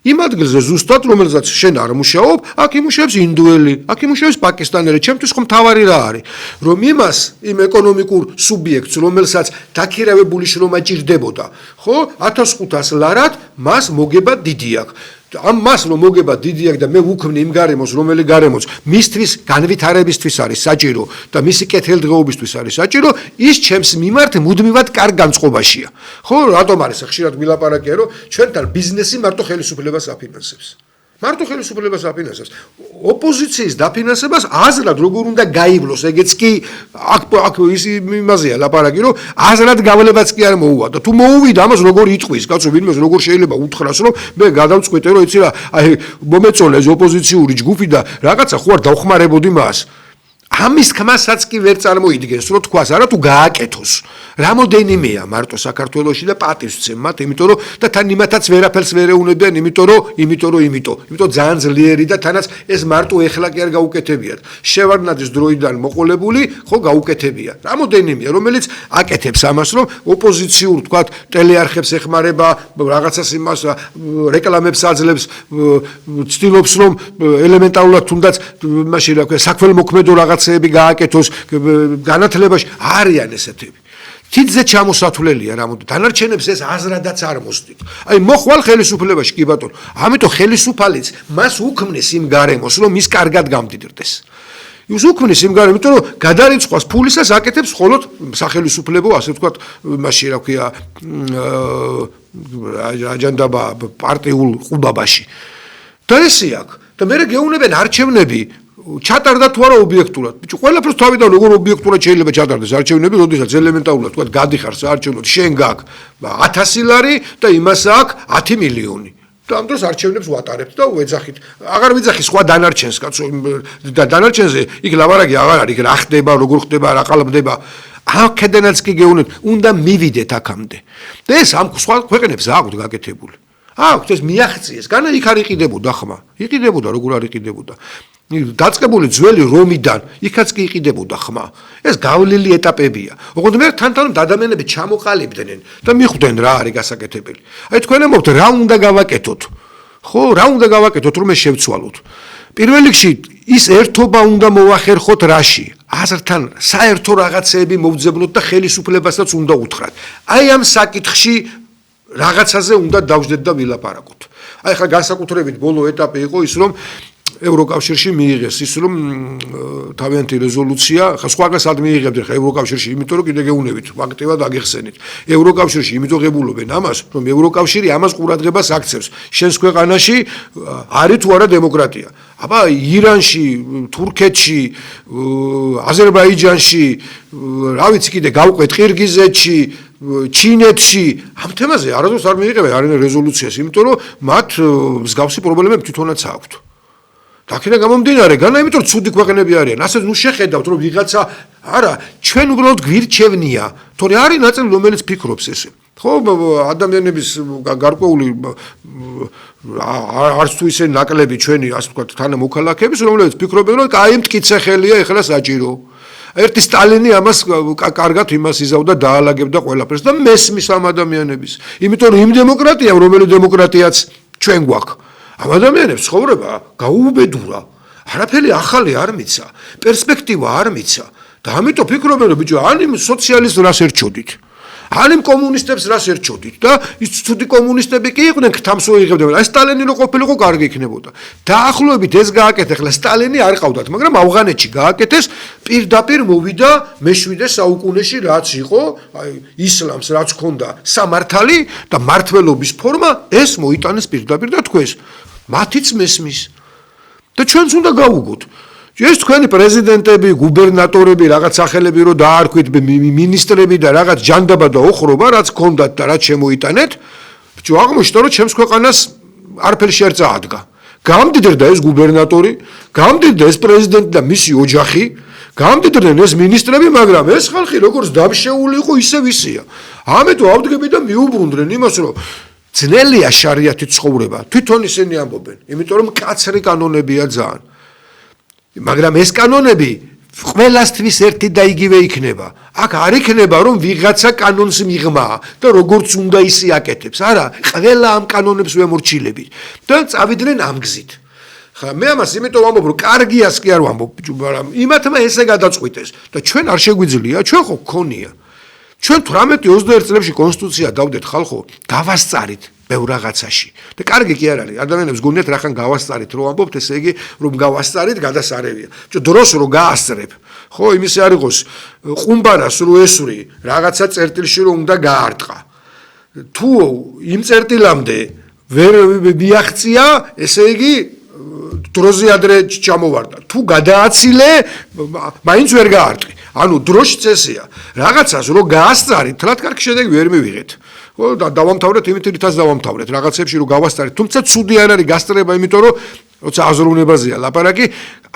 [SPEAKER 1] იმ ადგილზე ზუსტად, რომელზეც შენ არ მუშაობ, აქ იმუშავებს ინდუელი, აქ იმუშავებს პაკისტანელი, ჩემთვის ხომ თავარი რა არის, რომ იმას, იმ ეკონომიკურ სუბიექტს, რომელსაც დაქირავებული შრომა ჭირდებოდა, ხო, 1500 ლარად მას მოგება დიდი აქვს. ამ მას რომ მოგება დიდი აქვს და მე ვუქმნი იმ გარემოს, რომელი გარემოც მისთვის განვითარებისთვის არის საჭირო და მისი კეთილდღეობისთვის არის საჭირო, ის ჩემს მიმართ მუდმივად კარგ განწყობაშია. ხო, რატომ არის ხშირად ვილაპარაკია, რომ ჩვენთან ბიზნესი მარტო ხელისუფლებას აფინანსებს. მარტო ხელისუფლებას აფინანსებს. ოპოზიციის დაფინანსებას აზრად როგორ უნდა გაივლოს, ეგეც კი აქ ის იმაზეა ლაპარაკი, რომ აზრად გავლებაც კი არ მოუვადა. თუ მოუვიდა, ამას როგორ იტყვის, კაცო, ვინმეს როგორ შეიძლება უთხრას, რომ მე გადავწყვიტე, რომ იცი რა, აი მომეწონა ეს ოპოზიციური ჯგუფი და რაღაცა ხო არ დავხმარებოდი მას. ამის თქმასაც კი ვერ წარმოიდგენს, რომ თქვას, არა თუ გააკეთოს. რამოდენიმეა მარტო საქართველოში და პატივს ცემ მათ, იმიტომ რომ და თან იმათაც ვერაფერს ვერ ეუნებიან, იმიტომ ძალიან ძლიერი და თანაც ეს მარტო ეხლა კი არ გაუკეთებიათ. შევარდნაძის დროიდან მოყოლებული, ხო გაუკეთებია. რამოდენიმეა, რომელიც აკეთებს ამას, რომ ოპოზიციურ, თქვათ, ტელეარხებს ეხმარება, რაღაცას იმას რეკლამებს აძლევს, ცდილობს რომ ელემენტარულად თუნდაც მაშინ რა ქვია, საქველმოქმედო რაღაცეები გააკეთოს განათლებაში, არიან ესეთები. თითზე ჩამოსათვლელია რამოდ დანარჩენებს ეს აზრადაც არ მოსდით. აი მოხვალ ხელისუფლებაში კი ბატონო. ამიტომ ხელისუფალიც მას უქმნის იმ გარემოს, რომ ის კარგად გამდიდრდეს. ის უქმნის იმ გარემოს, იმიტომ რომ გადარიცხვას ფულისას აკეთებს მხოლოდ სახელისუფლებო, ასე ვთქვათ, მაშინ რა ქვია, აჯანდაბა პარტიულ ყუბაბაში. და ესე აქვს. და მე გეუბნებიან არჩევნები ჩატარდა თუ არა ობიექტურად. ბიჭო, ყველაფერს თავიდან როგორ ობიექტურად შეიძლება ჩატარდეს არჩევნები, როდესაც ელემენტარულად თქვა გადიხარ საარჩევნოდ, შენ გაქვს 1000 ლარი და იმას აქვს 10 მილიონი. და ამ დროს არჩევნებს ვატარებთ და ვეძახით. აღარ ვიძახი სხვა დანარჩენს, კაცო, და დანარჩენზე იქ ლაპარაკი აღარ არის, რა ხდება, როგორ ხდება, რა ყალბდება. აქედანაც კი გეუბნებთ, უნდა მივიდეთ აქამდე. და ეს ამ სხვა ქვეყნებს აქვთ გაკეთებული. აქვთ ეს მიაღწიეს, განა იქ არ იყიდებოდა ხმა. იყიდებოდა, როგორ არ იყიდებოდა. დაწყებული ძველი რომიდან იქაც კი იყიდებოდა ხმა. ეს გავლილი ეტაპებია. ოღონდ მე თან ადამიანები ჩამოყალიბდნენ და მიხვდნენ რა არის გასაკეთებელი. აი თქვენ ამბობთ რა უნდა გავაკეთოთ. ხო, რა უნდა გავაკეთოთ, რომ ეს შევცვალოთ. პირველ რიგში ის ერთობა უნდა მოახერხოთ რაში? აზრთან საერთო რაღაცეები მოვძებნოთ და ხელისუფლებასაც უნდა უთხრათ. აი ამ საკითხში რაღაცაზე უნდა დავждეთ და ვილაპარაკოთ. აი ხა განსაკუთრებით ბოლო ეტაპი იყო ის რომ ევროკავშირში მიიღეს ის რომ თავიანთი რეზოლუცია, ხა სხვაგან სად მიიღებდნენ ხა ევროკავშირში, იმიტომ რომ კიდე გეუნებით, აქტივად აგიხსენით. ევროკავშირში იმიტომ ღებულობენ ამას, რომ ევროკავშირი ამას ყურადღებას აქცევს. შენს ქვეყანაში არის თუ არა დემოკრატია. აბა ირანში, თურქეთში, აზერბაიჯანში, რა ვიცი კიდე გავყვეთ ყირგიზეთში, ჩინეთში ამ თემაზე არასდროს არ მიიღებენ არიან რეზოლუციას, იმიტომ რომ მათ მსგავსი პრობლემები თვითონაც აქვთ. და აქედან გამომდინარე, განა იმიტომ რომ ცუდი ქვეყნები არიან, ასე ნუ შეხედავთ რომ ვიღაცა არა, ჩვენ უბრალოდ გვირჩევნია, თორე არის ნაწილი რომელიც ფიქრობს ესე. ხო, ადამიანების გარკვეული არც თუ ისე ნაკლები ჩვენი, ასე ვთქვათ, თანამოქალაქეების, რომლებიც ფიქრობენ რომ აი მტკიცე ხელია ეხლა საჭირო. ერთი სტალინი ამას კარგად იმას იზავდა დაალაგებდა ყველაფერს და მესმის ამ ადამიანების. იმიტომ რომ იმ დემოკრატიამ, რომელიც დემოკრატიაც ჩვენ გვაქვს, ამ ადამიანებს ცხოვრება გაუუბედურა. არაფერი ახალი არ მიცა, პერსპექტივა არ მიცა და ამიტომ ფიქრობენ რომ ბიჭო, ან იმ სოციალისტს რას ერჩოდით? ან იმ კომუნისტებს რას ერჩოდით და ის ცუდი კომუნისტები კი იყვნენ ქთამს უიღებდნენ. აი სტალინი რო ყოფილიყო კარგი იქნებოდა. დაახლოებით ეს გააკეთა, ახლა სტალინი არ ყავდათ, მაგრამ ავღანეთში გააკეთეს, პირდაპირ მოვიდა მე-7 საუკუნეში რაც იყო, აი ისლამს რაც ჰქონდა სამართალი და მართლობის ფორმა, ეს მოიტანეს პირდაპირ და თქვეს, მათიც მესმის. და ჩვენც უნდა გავუგოთ. ეს თქვენი პრეზიდენტები, გუბერნატორები, რაღაც სახელები რო დაარქვით, მინისტრები და რაღაც ჯანდაბა და ოხრობა, რაც ჰქონდათ და რაც შემოიტანეთ, ბიჭო, აღმოჩნდა რომ ჩემს ქვეყანას არაფერი შერწა ადგა. გამდიდრდა ეს გუბერნატორი, გამდიდრდა ეს პრეზიდენტი და მისი ოჯახი, გამდიდრდნენ ეს მინისტრები, მაგრამ ეს ხალხი როგორც დამშეული იყო, ისე ვისია. ამიტომ ავდგები და მიუბრუნდნენ იმას, რომ ძნელია შარიათით ცხოვრება. თვითონ ისინი ამბობენ, იმიტომ რომ მკაცრი კანონებია ძალიან. მაგრამ ეს კანონები ყველასთვის ერთი და იგივე იქნება. აქ არ იქნება რომ ვიღაცა კანონს მიღმა და როგორც უნდა ისე აკეთებს. არა, ყველა ამ კანონებს ვემორჩილებით და წავიდნენ ამ გზით. ხა მე ამას იმიტომ ვამბობ რომ კარგიას კი არ ვამბობ, მაგრამ იმათმა ესე გადაწყვიტეს და ჩვენ არ შეგვიძლია, ჩვენ ხო გქონია. ჩვენ 18-21 წლებში კონსტიტუცია დავდეთ ხალხო, გავასწარით ბევრ რაღაცაში. და კარგი კი არ არის. ადამიანებს გონიათ რახან გავასწარით, რომ ამბობთ, ესე იგი, რომ გავასწარით, გადასარევია. დროს რო გაასწრებ. ხო, იმისი არ იყოს, ყუმბარას რო ესვრი, რაღაცა წერტილში რო უნდა გაარტყა. თუ იმ წერტილამდე ვერ მიაღწია, ესე იგი, დროზე ადრე ჩამოვარდა. თუ გადააცილე, მაინც ვერ გაარტყი. ანუ დროში წესია. რაღაცას რო გაასწარით, თლათ კარგი შედეგი ვერ მივიღეთ. ხო და დავამთავრეთ იმით რითაც დავამთავრეთ რაღაცებში რომ გავასწარეთ. თუმცა ცუდი არ არის გასწრება, იმიტომ რომ როცა აზროვნებაზეა ლაპარაკი,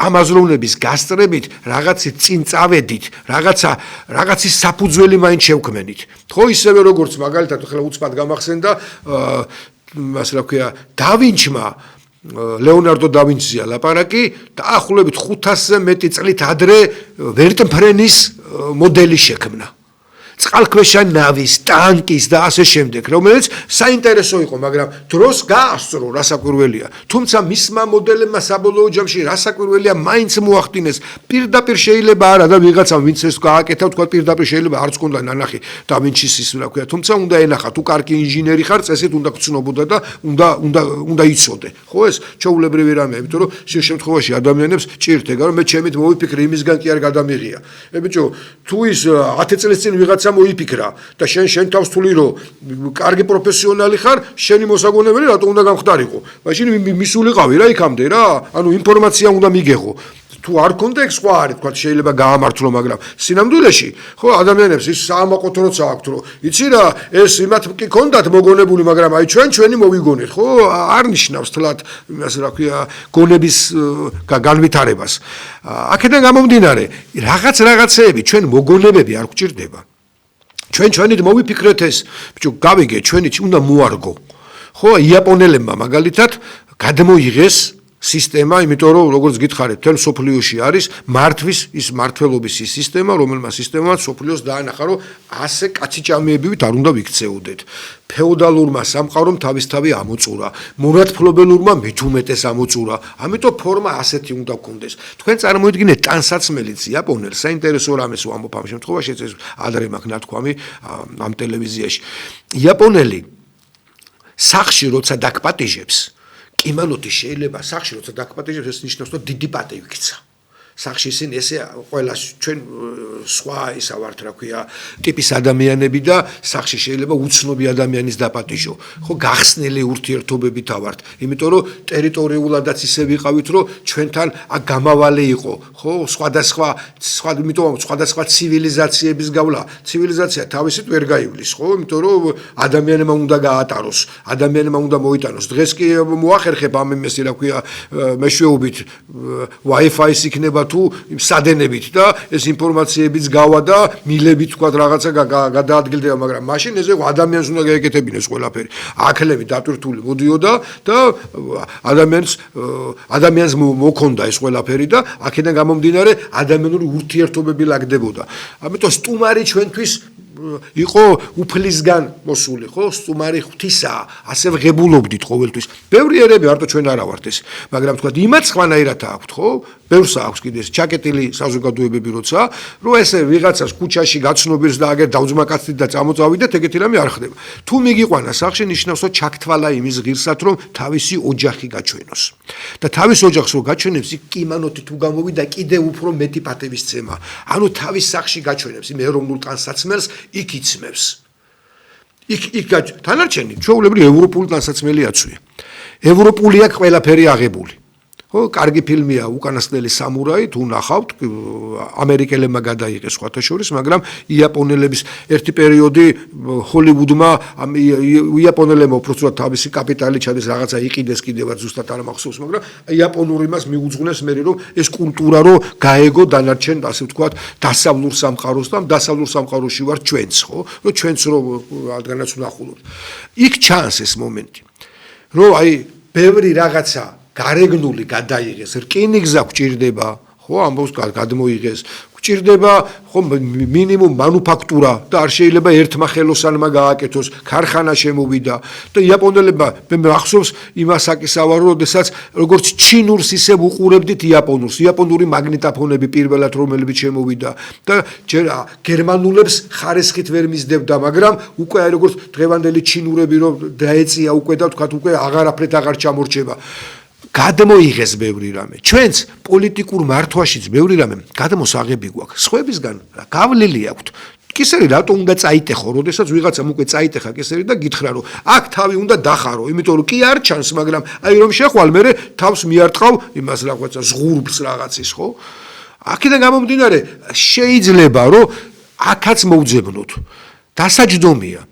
[SPEAKER 1] ამ აზროვნების გასწრებით რაღაცით წინ წავედით, რაღაცის საფუძველი მაინც შევქმენით. ხო ისევე როგორც მაგალითად ახლა უცბად გამახსენდა ასე რა ქვია, დავინჩმა ლეონარდო დავინჩია ლაპარაკი დაახლოებით 500-ზე მეტი წლით ადრე ვერტმფრენის მოდელი შექმნა. წყალქვეშა ნავის, ტანკის და ასე შემდეგ, რომელიც საინტერესო იყო, მაგრამ დროს გაასწრო რასაკვირველია. თუმცა მისმა მოდელებმა საბოლოო ჯამში რასაკვირველია მაინც მოახდინეს. პირდაპირ შეიძლება არა და ვიღაცამ ვინც ეს გააკეთა, თქვა პირდაპირ შეიძლება არც კონდა ნანახი დავინჩის ის რა ქვია, თუმცა უნდა ენახა, თუ კარგი ინჟინერი ხარ, წესით უნდა გწნობოდა და უნდა იცოდე. ხო ეს ჩაულებრივი რამეა, იმიტომ რომ შემთხვევაში ადამიანებს ჭირთ ეგა, რომ მე ჩემით მოვიფიქრე, იმისგან კი არ გადამიღია. ბიჭო, თუ ის 10 წლის წინ ვიღაცა მოიფიქრა და შენ თავს თვლი რომ კარგი პროფესიონალი ხარ, შენი მოსაგონებელი რატო უნდა გამხდარიყო? მაშინ მისულიყავი რა იქამდე რა, ანუ ინფორმაცია უნდა მიგეღო. თუ არ კონდა ეგ სხვა არის, თქვა შეიძლება გაამართლო, მაგრამ სინამდვილეში ხო ადამიანებს ის საამაყოთ როცა აქვთ, რომ იცი რა, ეს იმათ კი კონდათ მოგონებული, მაგრამ აი ჩვენი მოვიგონეთ, ხო? არ ნიშნავს თლათ იმას რა ქვია, გონების განვითარებას. აქედან გამომდინარე, რაღაცეები ჩვენ მოგონებები არ გვჭირდება. ჩვენით მოვიფიქრეთ ეს, ბიჭო, გავიგე, ჩვენი უნდა მოარგო. ხო, იაპონელებმა მაგალითად გადმოიღეს სისტემა, იმიტომ რომ როგორც გითხარით, თელ სოფლიოში არის მართლობის ის სისტემა, რომელმა სისტემაც სოფლიოს დაანახა, რომ ასე კაციჭამიებივით არ უნდა ვიქცეოდეთ. ფეოდალურმა სამყარომ თავისთავი ამოწურა, მონათფლობელურმა მით უმეტეს ამოწურა. ამიტომ ფორმა ასეთი უნდა გქონდეს. თქვენ წარმოიდგინეთ ტანსაცმელიც იაპონელს, საინტერესო რამეს ვამბობ ამ შემთხვევაში, ეს ადრე მაქვს ნათქვამი ამ ტელევიზიაში. იაპონელი სახში როცა დაგპატიჟებს, კიმანოთი შეიძლება სახში როცა დაგპატიჟებს, ეს ნიშნავს, რომ დიდი პატივი იქცა. სახში ისინი ესე ყველა ჩვენ სხვა ისა ვართ რა ქვია ტიპის ადამიანები და სახში შეიძლება უცნობი ადამიანის დაპატიჟო ხო გახსნილი ურთიერთობებით ავართ იმიტომ რომ ტერიტორიულადაც ისე ვიყავით რომ ჩვენთან აქ გამავალი იყო ხო სხვადასხვა ცივილიზაციების გავლა ცივილიზაცია თავისით ვერ გაივლის ხო იმიტომ რომ ადამიანმა უნდა გაატაროს ადამიანმა უნდა მოიტანოს დღეს კი მოახერხებ ამ იმასი რა ქვია მეშვეობით Wi-Fi-ის იქნება თუ სადენებით და ეს ინფორმაციებიც გავა და მილებით თქვა რაღაცა გადაადგილდება მაგრამ მაშინ ესე ადამიანს უნდა გაეკეთებინოს ყველაფერი ახლები დატვირთული მოდიოდა და ადამიანს მოქონდა ეს ყველაფერი და აქედან გამომდინარე ადამიანური ურთიერთობები ლაგდებოდა ამიტომ სტუმარი ჩვენთვის იყო უფლისგან მოსული ხო სტუმარი ღვთისაა ასე ვღებულობდით ყოველთვის ბევრი ერები არ ჩვენ არა ვართ ეს მაგრამ თქვა იმაც ხვანაირად აქვთ ხო ბევრს აქვს კიდე ეს ჩაკეტილი საზოგადოებები როცა რომ ესე ვიღაცას ქუჩაში გაცნობიერს და აგერ დავძმაკაცდით და წამოწავიდეთ ეგეთი რამე არ ხდება თუ მიგიყვანა სახში ნიშნავს რომ ჩაქთვალა იმის ღირსად რომ თავისი ოჯახი გაჩვენოს და თავის ოჯახს რო გაჩვენებს იქ კიმანოთი თუ გამოვიდა კიდე უფრო მეტი პატევის ცემა ანუ თავის სახში გაჩვენებს იმ ეროვნულ ტანსაცმელს იქ იცმევს იქ თანარჩენი ჩვეულებრივ ევროპული ტანსაცმელი აცვია ევროპულია ყველაფერი აღებული ხო კარგი ფილმია უკანასკნელი სამურაი თუ ნახავთ ამერიკელებმა გადაიღეს სხვათა შორის მაგრამ იაპონელების ერთი პერიოდი ჰოლივუდმა იაპონელებმა უბრალოდ თავისი კაპიტალი ჩადეს რაღაცა იყიდეს კიდევაც ზუსტად არ მახსოვს მაგრამ იაპონური მას მიუძღვნეს მე რომ ეს კულტურა რო გაეგო დანარჩენ ასე ვთქვათ დასავლურ სამყაროს და დასავლურ სამყაროში ვარ ჩვენც ხო რომ ჩვენც რო რადგანაც ვნახულობთ იქ ჩანს ეს მომენტი რომ აი ბევრი რაღაცა გარეგნული გადაიღეს რკინიგზა გვჭირდება ხო ამბობს გადმოიღეს გვჭირდება ხო მინიმუმ მანუფაქტურა და არ შეიძლება ერთმა ხელოსანმა გააკეთოს ქარხანა შემოვიდა და იაპონელებმა მე მახსოვს იმას აკისავარო როდესაც როგორც ჩინურს ისე უყურებდით იაპონური მაგნიტოფონები პირველად რომელებიც შემოვიდა და გერმანულებს ხარისხით ვერ მისდებდა მაგრამ უკვე აი როგორც დღევანდელი ჩინურები რომ დაეწია უკვე და თქვათ უკვე აღარაფრით აღარ ჩამორჩება გადმოიღეს ბევრი რამე ჩვენც პოლიტიკურ მართვაშიც ბევრი რამე გადმოსაღები გვაქვს სხვებისგან გავლილი აქვთ კისერი რატო უნდა წაიტეხო როდესაც ვიღაცამ უკვე წაიტეხა კისერი და გითხრა რომ აქ თავი უნდა დახარო იმიტომ რომ კი არ ჩანს მაგრამ აი რომ შეხვალ მე თავს მიარტყავ იმას რაღაცა ზღურბს რაღაცის ხო აქედან გამომდინარე შეიძლება რომ აქაც მოვძებნოთ დასაჯდომია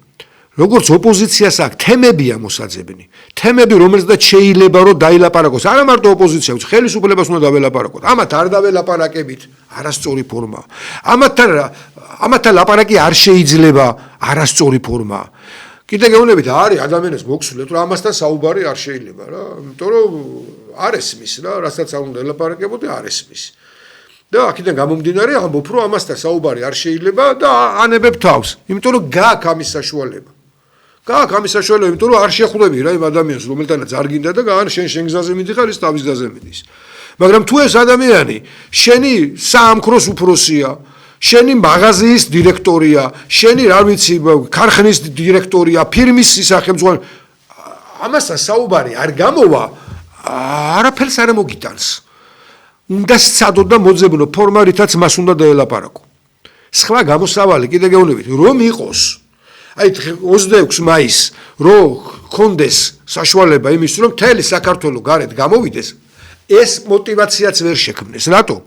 [SPEAKER 1] როგორც ოპოზიციას აქვს თემებია მოსაძებნი თემები რომელზეც შეიძლება რომ დაილაპარაკოს არა მარტო ოპოზიცია ხელისუფლებას უნდა დაველაპარაკოთ ამათ არ დაველაპარაკებით არასწორი ფორმა ამათთან ლაპარაკი არ შეიძლება არასწორი ფორმა კიდე გეუბნებით არის ადამიანებს მოქსულეთ რომ ამასთან საუბარი არ შეიძლება რა იმიტომ რომ არ ესმის რა რასაც არ უნდა ელაპარაკებოდი არ ესმის და აქედან გამომდინარე ამბობ რომ ამასთან საუბარი არ შეიძლება და ანებებ თავს იმიტომ რომ გააქვს ამის საშუალება გააქვს ამის საშუალება იმიტომ რომ არ შეხვდები რა იმ ადამიანს რომელთანაც არ გინდა და გაან შენ გზაზე მიდიხარ ის თავის გზაზე მიდის მაგრამ თუ ეს ადამიანი შენი საამქროს უფროსია შენი მაღაზიის დირექტორია შენი რა ვიცი ქარხნის დირექტორია ფირმის სახელმწიფო ამასთან საუბარი არ გამოვა არაფერს არ მოგიტანს უნდა სცადო და მოძებნო ფორმა რითაც მას უნდა დაელაპარაკო სხვა გამოსავალი კიდე გეუბნებით რომ იყოს აი 26 მაისს რო კონდეს საშუალება იმის რომ მთელი საქართველო გარეთ გამოვიდეს ეს мотиваციაც ვერ შექმნეს რატო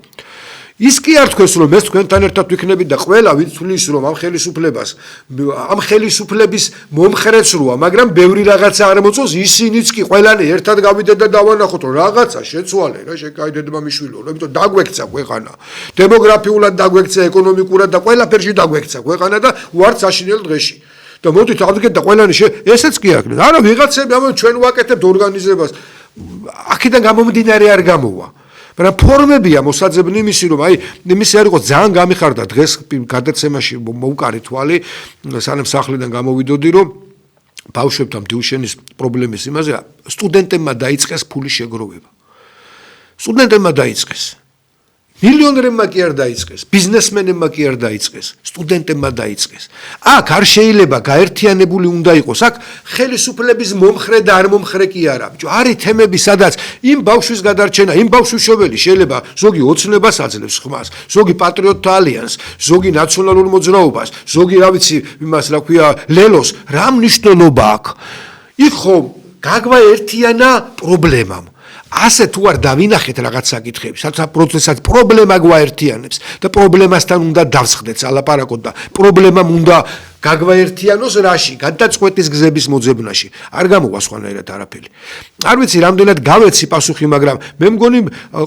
[SPEAKER 1] ის კი არ თქვენს რომ ეს თქვენთან ერთად ვიქნებით და ყველა ვიცვლის რომ ამ ხელისუფლების მომხრეც როა მაგრამ ბევრი რაღაცა არ მოწოს ისინიც კი ყველანი ერთად გავიდეთ და დავანახოთ რომ რაღაცა შეცვალე რა შეკაიდეთმა მიშვილო რომ იმიტომ დაგვექცა ქვეყანა დემოგრაფიულად დაგვექცა ეკონომიკურად და ყველაფერში დაგვექცა ქვეყანა და ვართ საშინელ დღეში და მოდით აღდგეთ და ყველანი ესეც კი აქ არა ვიღაცები ამან ჩვენ ვაკეთებთ ორგანიზებას აქედან გამომდინარე არ გამოვა მაგრამ ფორმებია მოსაძებნი იმისი რომ აი იმისი არ იყოს ძალიან გამიხარდა დღეს გადაცემაში მოვკარი თვალი სანამ სახლიდან გამოვიდოდი რომ ბავშვებთან დიუშენის პრობლემის იმაზე სტუდენტებმა დაიწყეს ფულის შეგროვება სტუდენტებმა დაიწყეს მილიონერებმა კი არ დაიწყეს, ბიზნესმენებმა კი არ დაიწყეს, სტუდენტებმა დაიწყეს. აქ არ შეიძლება გაერთიანებული უნდა იყოს, აქ ხელისუფლების მომხრე და არ მომხრე კი არა. ბიჭო, არის თემები, სადაც იმ ბავშვის გადარჩენა, იმ ბავშვის შობელი შეიძლება ზოგი ოცნებას აძლევს ხმას, ზოგი პატრიოტთა ალიანსს, ზოგი ნაციონალურ მოძრაობას, ზოგი რა ვიცი, იმას რა ქვია, ლელოს, რა მნიშვნელობა აქვს? იქ ხომ გაგვაერთიანა პრობლემამ. ასე თუ არ დავინახეთ რაღაც საკითხები, როდესაც პრობლემა გვაერთიანებს და პრობლემასთან უნდა დავსხდეთ ალაპარაკოთ და პრობლემამ უნდა გაგვაერთიანოს რაში? გადაწყვეტის გზების მოძებნაში. არ გამოვა სხვანაირად არაფერი. არ ვიცი, რამდენად გავეცი პასუხი, მაგრამ მე მგონი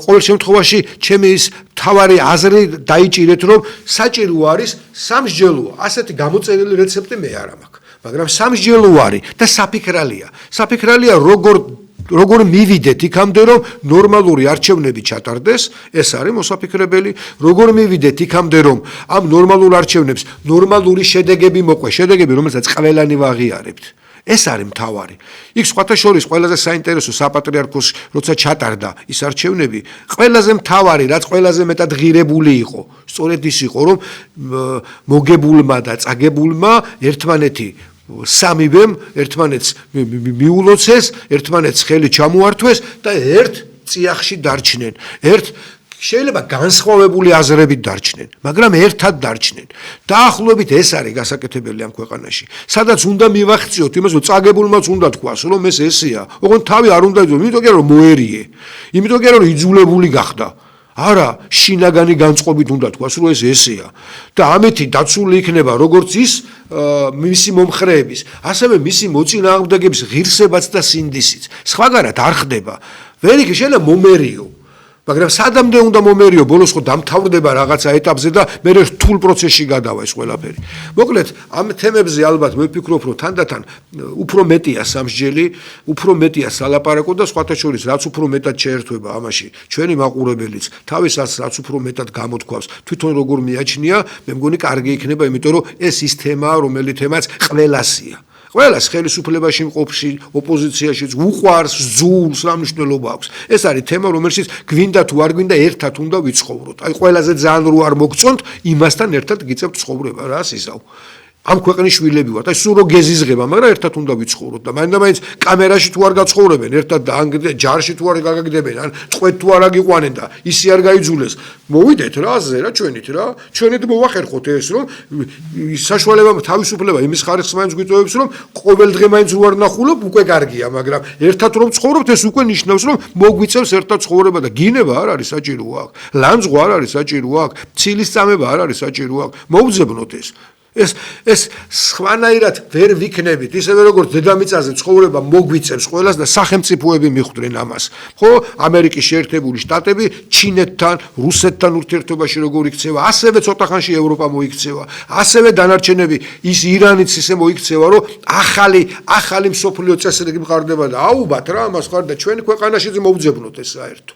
[SPEAKER 1] ყოველ შემთხვევაში ჩემი ის თავარი აზრი დაიჭირეთ, რომ საჭირო არის სამსჯელოა. ასეთი გამოწერილი რეცეპტი მე არ მაქვს, მაგრამ სამსჯელო არის და საფიქრალია. საფიქრალია როგორ მივიდეთ იქამდე, რომ ნორმალური არჩევნები ჩატარდეს, ეს არის მოსაფიქრებელი, როგორ მივიდეთ იქამდე, რომ ამ ნორმალურ არჩევნებს ნორმალური შედეგები მოყვეს, შედეგები, რომელსაც ყველანი ვაღიარებთ. ეს არის მთავარი. იქ სხვათა შორის ყველაზე საინტერესო საპატრიარქოს როცა ჩატარდა ის არჩევნები, ყველაზე მთავარი, რაც ყველაზე მეტად ღირებული იყო, სწორედ ის იყო, რომ მოგებულმა და წაგებულმა ერთმანეთი სამივემ ერთმანეთს მიულოცეს, ერთმანეთს ხელი ჩამოართვეს და ერთ წიაღში დარჩნენ. შეიძლება განსხვავებული აზრებით დარჩნენ, მაგრამ ერთად დარჩნენ. დაახლოებით ეს არის გასაკეთებელი ამ ქვეყანაში. სადაც უნდა მივახციოთ იმას, რომ წაგებულმაც უნდა თქვას, რომ ეს ესეა. ოღონდ თავი არ უნდა იწვევს, იმიტომ კი არა რომ მოერიე. იმიტომ კი არა რომ იძულებული გახდა. არა, შინაგანი განწყობით უნდა თქვას, რომ ეს ესეა. და ამეთი დაცული იქნება როგორც ის მისი მომხრეების, ასევე მისი მოწინააღმდეგების ღირსებაც და სინდისიც. სხვაგანად არ ხდება. ვერ იქ შეიძლება მომერიო. მაგრამ სადამდე უნდა მომერიო, ბოლოს ხო დამთავრდება რაღაცა ეტაპზე და მე რთულ პროცესში გადავა ეს ყველაფერი. მოკლედ, ამ თემებზე ალბათ მე ვფიქრობ, რომ თანდათან უფრო მეტია სამსჯელი, უფრო მეტია სალაპარაკო და სხვათა შორის რაც უფრო მეტად შეერთვება ამაში ჩვენი მაყურებელიც, თავისაც რაც უფრო მეტად გამოთქვავს, თვითონ როგორ მიაჩნია, მე მგონი კარგი იქნება, იმიტომ რომ ეს ის თემაა, რომელიც თემაც ყველასია. ყველას ხელისუფლებაში მყოფში, ოპოზიციაში უყვარს, ზულს, რა მნიშვნელობა აქვს. ეს არის თემა, რომელშიც გვინდა თუ არ გვინდა ერთად უნდა ვიცხოვროთ. აი ყველაზე ძალიან რო არ მოგწონთ, იმასთან ერთად გიწევთ ცხოვრება, რა სიზავ. ამ ქვეყნის შვილები ვართ, აი სულ რო გეზიზღება, მაგრამ ერთად უნდა ვიცხოვროთ და მაინც კამერაში თუ არ გაცხოვრებენ, ერთად და ან ჯარში თუ არ გაგაგდებენ, ან წყვეთ თუ არ აგიყვანენ და ისი არ გაიძულეს. მოვიდეთ რა აზე რა ჩვენით რა. ჩვენით მოვახერხოთ ეს, რომ საშუალება თავისუფლება იმის ხარისხს მაინც გვიწევებს, რომ ყოველ დღე მაინც რო არ ნახულობ, უკვე კარგია, მაგრამ ერთად რომ ცხოვრობთ, ეს უკვე ნიშნავს, რომ მოგვიწევს ერთად ცხოვრება და გინება არ არის საჭირო აქ. ლანძღვა არ არის საჭირო აქ. ცილის წამება არ არის საჭირო აქ. მოუძებნოთ ეს. ეს სხვანაირად ვერ ვიქნებით, ისევე როგორც დედამიწაზე ცხოვრება მოგვიწევს ყველას და სახელმწიფოები მიხვდნენ ამას. ხო, ამერიკის შეერთებული შტატები ჩინეთთან, რუსეთთან ურთიერთობაში როგორ იქცევა, ასევე ცოტა ხანში ევროპა მოიქცევა, ასევე დანარჩენები ის ირანიც ისე მოიქცევა, რომ ახალი მსოფლიო წესრიგი მყარდება და აუბათ რა ამას ხარ და ჩვენი ქვეყანაში მოუძებნოთ ეს საერთო.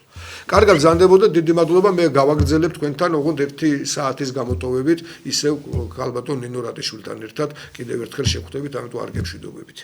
[SPEAKER 1] კარგად გზანდებოდა, დიდი მადლობა, მე გავაგრძელებ თქვენთან ოღონდ 1 საათის გამოტოვებით, ისევ ქალბატონ ნინო რატიშვილთან ერთად კიდევ ერთხელ შევხვდებით, ამიტომ არ გეშვიდობებით.